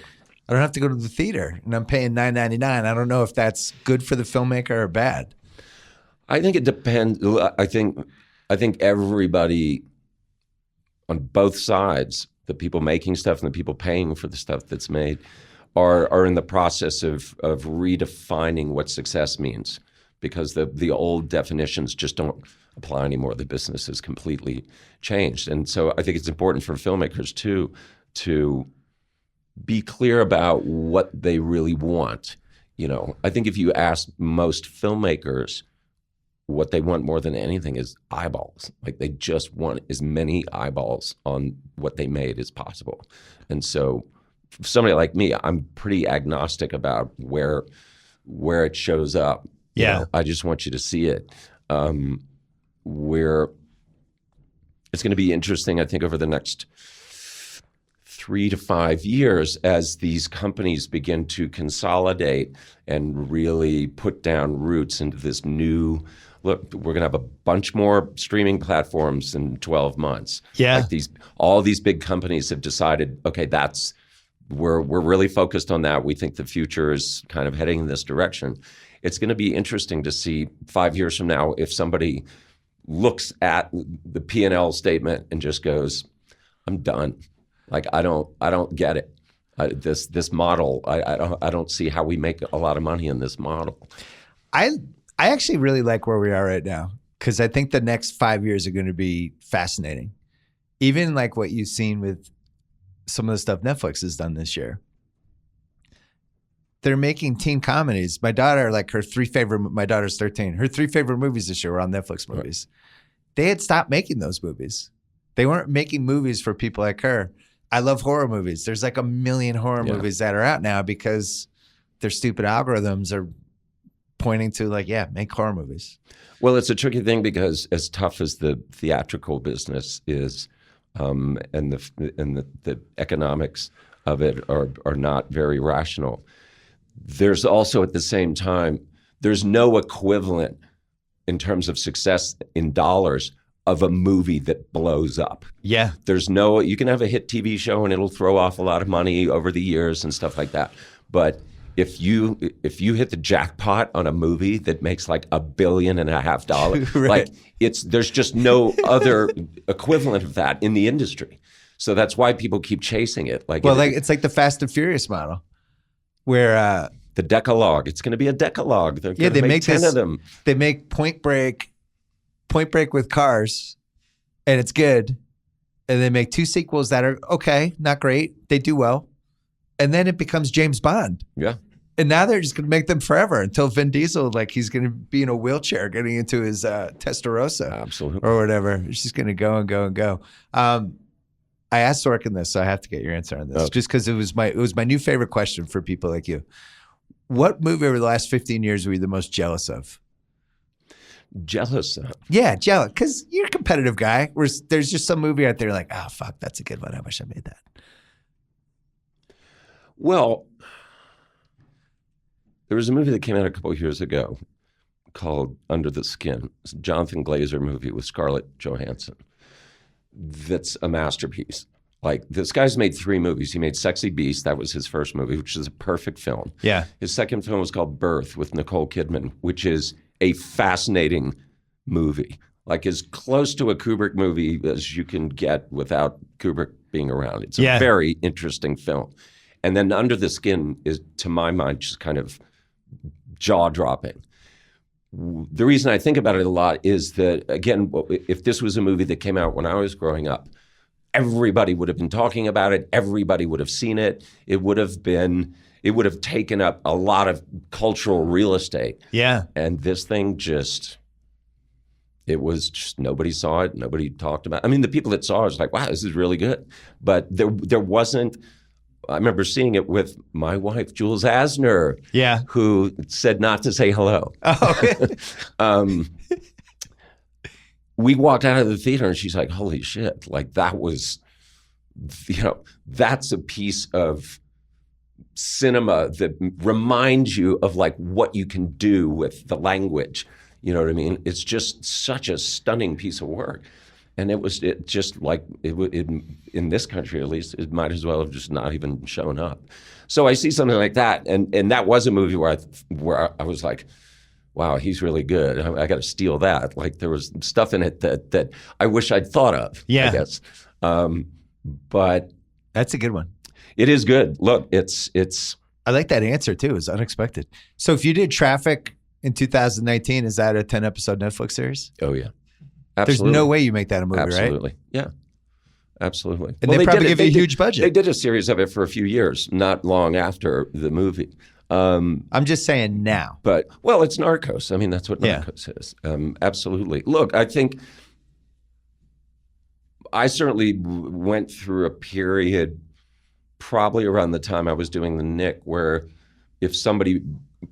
I don't have to go to the theater and I'm paying $9.99. I don't know if that's good for the filmmaker or bad. I think it depends. I think everybody on both sides, the people making stuff and the people paying for the stuff that's made, are in the process of redefining what success means, because the old definitions just don't apply anymore. The business has completely changed. And so I think it's important for filmmakers to be clear about what they really want. I think if you ask most filmmakers, what they want more than anything is eyeballs. Like, they just want as many eyeballs on what they made as possible. And so for somebody like me, I'm pretty agnostic about where it shows up. Yeah. I just want you to see it. Where it's going to be interesting, I think, over the next 3 to 5 years as these companies begin to consolidate and really put down roots into this new, look, we're going to have a bunch more streaming platforms in 12 months. Yeah. Like all these big companies have decided, okay, we're really focused on that. We think the future is kind of heading in this direction. It's going to be interesting to see 5 years from now if somebody looks at the P&L statement and just goes, I'm done. Like, I don't get it. This model, I don't see how we make a lot of money in this model. I actually really like where we are right now, because I think the next 5 years are going to be fascinating. Even like what you've seen with some of the stuff Netflix has done this year. They're making teen comedies. My daughter, like my daughter's 13. Her 3 favorite movies this year were all Netflix movies. Right. They had stopped making those movies. They weren't making movies for people like her. I love horror movies. There's like 1 million horror movies that are out now because their stupid algorithms are pointing to like, make horror movies. Well, it's a tricky thing because as tough as the theatrical business is, and the economics of it are not very rational, there's also at the same time, there's no equivalent in terms of success in dollars of a movie that blows up. Yeah. You can have a hit TV show and it'll throw off a lot of money over the years and stuff like that. But if you hit the jackpot on a movie that makes like $1.5 billion, right. Like there's just no other equivalent of that in the industry. So that's why people keep chasing it. It's like the Fast and Furious model, where the Decalogue. It's going to be a Decalogue. They make 10 of them. They make Point Break with cars, and it's good. And they make 2 sequels that are okay, not great. They do well. And then it becomes James Bond. Yeah. And now they're just going to make them forever until Vin Diesel, like he's going to be in a wheelchair getting into his Testarossa. Absolutely. Or whatever. It's just going to go and go and go. I asked Sorkin this, so I have to get your answer on this, just because it was my new favorite question for people like you. What movie over the last 15 years were you the most jealous of? Jealous of? Yeah, jealous. Because you're a competitive guy. There's just some movie out there like, oh, fuck, that's a good one. I wish I made that. Well, there was a movie that came out a couple of years ago called Under the Skin. It's a Jonathan Glazer movie with Scarlett Johansson. That's a masterpiece. Like, this guy's made 3 movies. He made Sexy Beast. That was his first movie, which is a perfect film. Yeah. His second film was called Birth with Nicole Kidman, which is a fascinating movie. Like, as close to a Kubrick movie as you can get without Kubrick being around. It's a very interesting film. And then Under the Skin is, to my mind, just kind of jaw-dropping. The reason I think about it a lot is that, again, if this was a movie that came out when I was growing up, everybody would have been talking about it. Everybody would have seen it. It would have taken up a lot of cultural real estate. Yeah. And this thing it was just, nobody saw it. Nobody talked about it. I mean, the people that saw it was like, wow, this is really good. But there wasn't, I remember seeing it with my wife, Jules Asner, who said not to say hello. Oh. We walked out of the theater and she's like, holy shit, like that was, that's a piece of cinema that reminds you of like what you can do with the language. You know what I mean? It's just such a stunning piece of work. And in this country, at least, it might as well have just not even shown up. So I see something like that. And that was a movie where I was like, wow, he's really good. I got to steal that. Like, there was stuff in it that I wish I'd thought of, I guess. But that's a good one. It is good. Look, it's. I like that answer too. It's unexpected. So if you did Traffic in 2019, is that a 10-episode Netflix series? Oh yeah, absolutely. There's no way you make that a movie, absolutely. Right? Yeah, absolutely. And they probably give you a huge budget. They did a series of it for a few years, not long after the movie. I'm just saying now. But, well, it's Narcos. I mean, that's what Narcos is. Absolutely. Look, I think I certainly went through a period probably around the time I was doing The Knick where if somebody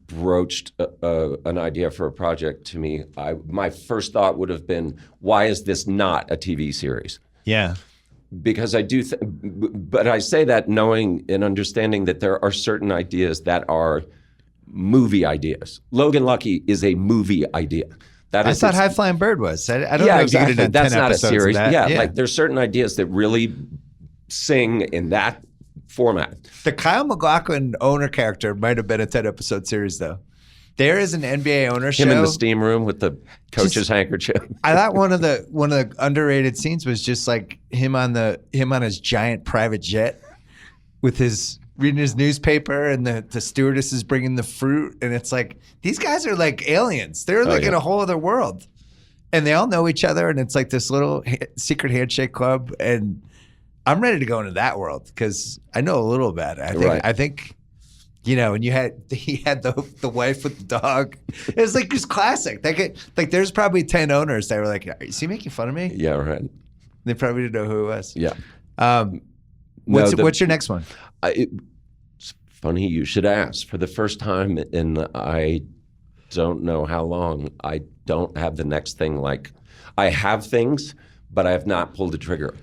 broached an idea for a project to me, my first thought would have been, why is this not a TV series? Yeah. Because I do, but I say that knowing and understanding that there are certain ideas that are movie ideas. Logan Lucky is a movie idea. I thought High Flying Bird was. I don't know if exactly. you could have done That's 10 not a episodes series. of that. Yeah, like there's certain ideas that really sing in that format. The Kyle MacLachlan owner character might have been a 10-episode series, though. There is an NBA owner show. Him in the steam room with the coach's handkerchief. I thought one of the underrated scenes was just like him on his giant private jet with his reading his newspaper, and the stewardess is bringing the fruit, and it's like these guys are like aliens. They're like in a whole other world, and they all know each other, and it's like this little secret handshake club. And I'm ready to go into that world because I know a little about it. I think. You know, and he had the wife with the dog. It was like just classic. Like there's probably 10 owners that were like, "Is he making fun of me?" Yeah, right. They probably didn't know who it was. Yeah. What's your next one? It's funny you should ask. For the first time in I don't know how long, I don't have the next thing. Like I have things, but I have not pulled the trigger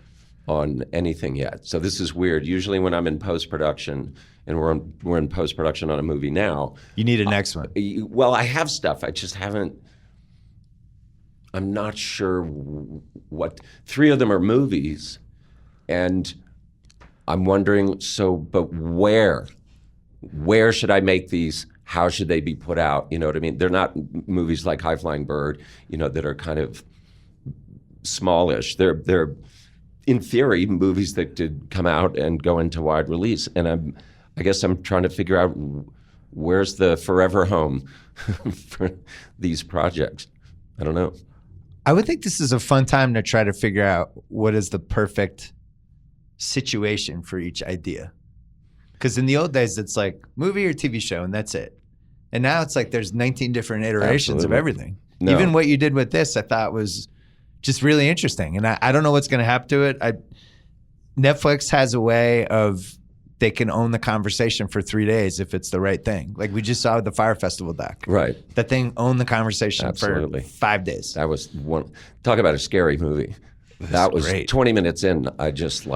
on anything yet. So this is weird. Usually when I'm in post-production, and we're in post-production on a movie now. You need a next one. Well, I have stuff. I just haven't. I'm not sure what. 3 of them are movies, and I'm wondering. But where? Where should I make these? How should they be put out? You know what I mean? They're not movies like High Flying Bird, that are kind of smallish. They're in theory movies that did come out and go into wide release, and I guess I'm trying to figure out where's the forever home for these projects. I don't know. I would think this is a fun time to try to figure out what is the perfect situation for each idea. Because in the old days, it's like movie or TV show, and that's it. And now it's like there's 19 different iterations of everything. No. Even what you did with this, I thought was just really interesting. And I don't know what's going to happen to it. Netflix has a way of they can own the conversation for 3 days if it's the right thing. Like we just saw with the Fire Festival doc. Right. That thing owned the conversation for 5 days. That was one. Talk about a scary movie. That was great. 20 minutes in, I just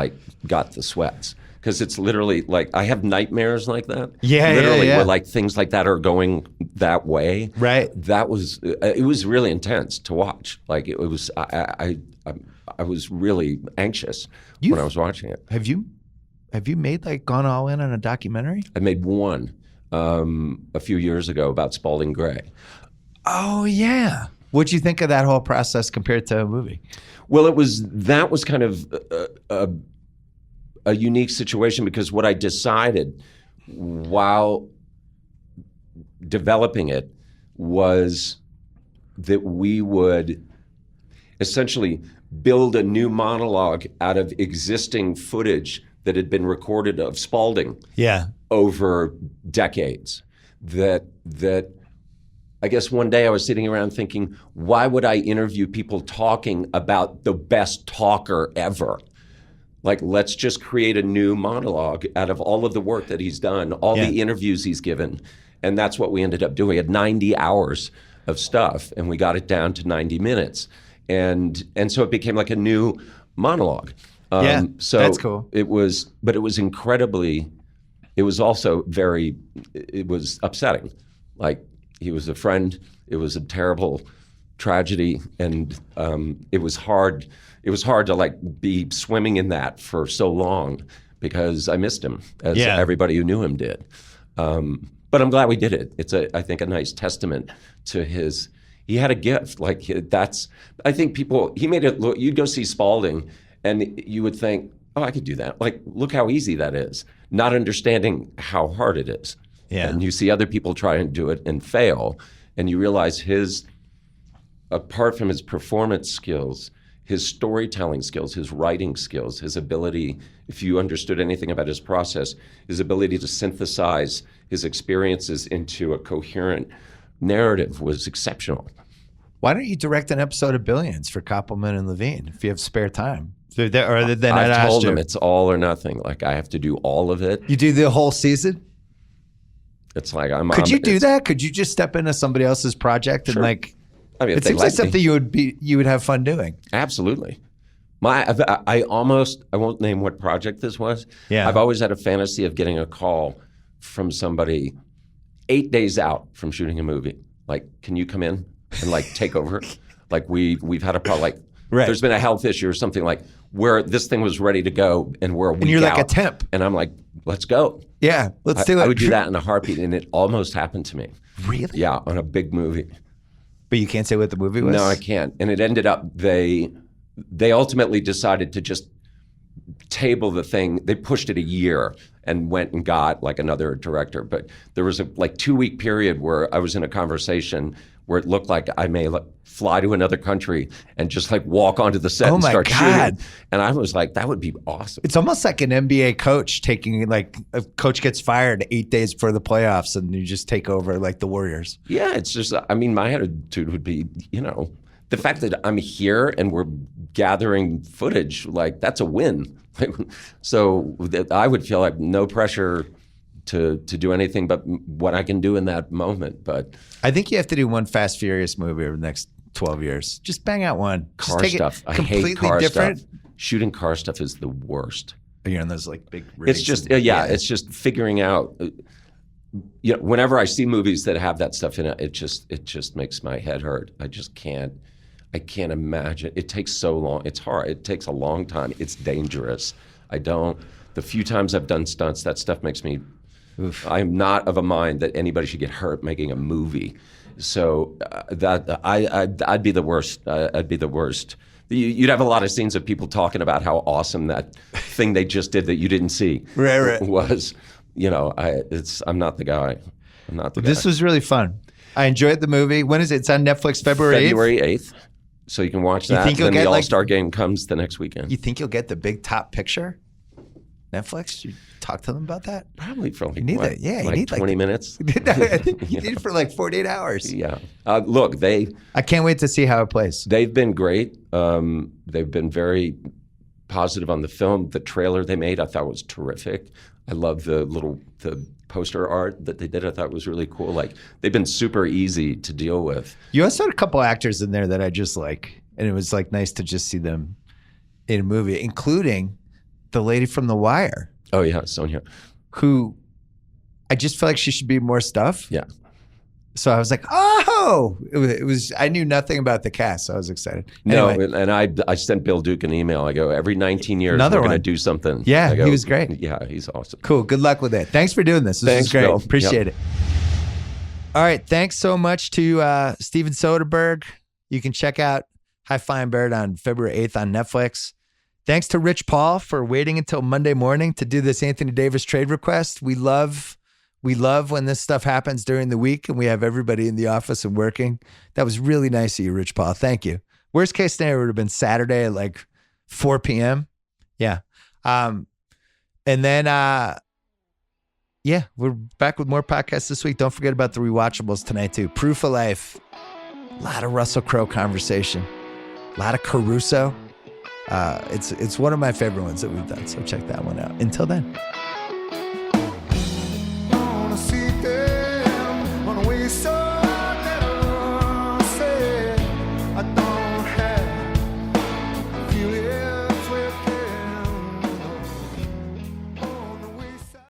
got the sweats. Because it's literally like I have nightmares like that. Yeah, literally, yeah. where things like that are going that way. Right. That was it was really intense to watch. Like it was. I was really anxious when I was watching it. Have you made gone all in on a documentary? I made one a few years ago about Spalding Gray. Oh yeah. What'd you think of that whole process compared to a movie? Well, that was kind of a unique situation because what I decided while developing it was that we would essentially build a new monologue out of existing footage that had been recorded of Spalding over decades. That I guess one day I was sitting around thinking, why would I interview people talking about the best talker ever? Like, let's just create a new monologue out of all of the work that he's done, all the interviews he's given. And that's what we ended up doing. We had 90 hours of stuff, and we got it down to 90 minutes. And so it became like a new monologue. So that's cool. It was also it was upsetting. Like, he was a friend. It was a terrible tragedy, and it was hard. It was hard to be swimming in that for so long because I missed him, as everybody who knew him did. But I'm glad we did it. It's I think a nice testament to his. He had a gift. I think he made it look. You'd go see Spalding, and you would think, oh, I could do that. Like, look how easy that is. Not understanding how hard it is. Yeah. And you see other people try and do it and fail, and you realize apart from his performance skills, his storytelling skills, his writing skills, his ability, if you understood anything about his process, his ability to synthesize his experiences into a coherent narrative was exceptional. Why don't you direct an episode of Billions for Koppelman and Levine if you have spare time? I told them it's all or nothing. Like, I have to do all of it. You do the whole season? It's like Could you do that? Could you just step into somebody else's project and Sure. like? I mean, if It they seems like let me. something you would have fun doing. Absolutely. I won't name what project this was. Yeah. I've always had a fantasy of getting a call from somebody 8 days out from shooting a movie. Like, can you come in and like take over? Like we've had a problem. Like Right. there's been a health issue or something like where this thing was ready to go and we're a week And you're like out. a temp. And I'm like, let's go. Yeah, let's do it. I would do that in a heartbeat, and it almost happened to me. Really? Yeah, on a big movie. But you can't say what the movie was? No, I can't. And it ended up they ultimately decided to just table the thing. They pushed it a year and went and got like another director. But there was a 2-week period where I was in a conversation where it looked like I may fly to another country and just like walk onto the set and my start God. shooting. And I was like, that would be awesome. It's almost like an NBA coach taking like a coach gets fired 8 days before the playoffs and you just take over like the Warriors. Yeah, it's just, I mean, my attitude would be, the fact that I'm here and we're gathering footage, like that's a win. So I would feel like no pressure to do anything but what I can do in that moment. But I think you have to do one Fast Furious movie over the next 12 years. Just bang out one. car Just take stuff, it I completely hate car different. stuff. Shooting car stuff is the worst. You're on those like big rigs. It's just, and- it's just figuring out. Whenever I see movies that have that stuff in it, it just makes my head hurt. I can't imagine. It takes so long. It's hard. It takes a long time. It's dangerous. The few times I've done stunts, that stuff makes me. Oof. I'm not of a mind that anybody should get hurt making a movie. So I'd be the worst. I'd be the worst. You'd have a lot of scenes of people talking about how awesome that thing they just did that you didn't see Right. was. I'm not the guy. I'm not the guy. This was really fun. I enjoyed the movie. When is it? It's on Netflix February 8th? February 8th. So you can watch that. think you'll Then get, the like- All-Star game comes the next weekend. You think you'll get the big top picture? Netflix? You talk to them about that? Probably for like, You need what, that. Yeah, you like need, like, 20 minutes. I think you did it for like 48 hours. Yeah. Look, I can't wait to see how it plays. they've been great. They've been very positive on the film. The trailer they made I thought was terrific. I love the poster art that they did. I thought was really cool. Like they've been super easy to deal with. You also had a couple actors in there that I just like, and it was like nice to just see them in a movie, including the lady from The Wire, Oh yeah, Sonia. who I just feel like she should be in more stuff. Yeah. So I was like, oh, it was. I knew nothing about the cast, so I was excited. No, Anyway, and I sent Bill Duke an email. I go, every 19 years Another we're going to one. do something. Yeah, I go, he was great. Yeah, he's awesome. cool. Good luck with it. Thanks for doing this. This Thanks, was great. Bill. Appreciate Yep. it. All right. Thanks so much to Steven Soderbergh. You can check out High Flying Bird on February 8th on Netflix. Thanks to Rich Paul for waiting until Monday morning to do this Anthony Davis trade request. We love when this stuff happens during the week and we have everybody in the office and working. That was really nice of you, Rich Paul. Thank you. Worst case scenario would have been Saturday at like 4 p.m. Yeah. And then, we're back with more podcasts this week. Don't forget about the rewatchables tonight too. Proof of Life. A lot of Russell Crowe conversation. A lot of Caruso. It's one of my favorite ones that we've done. So check that one out. Until then.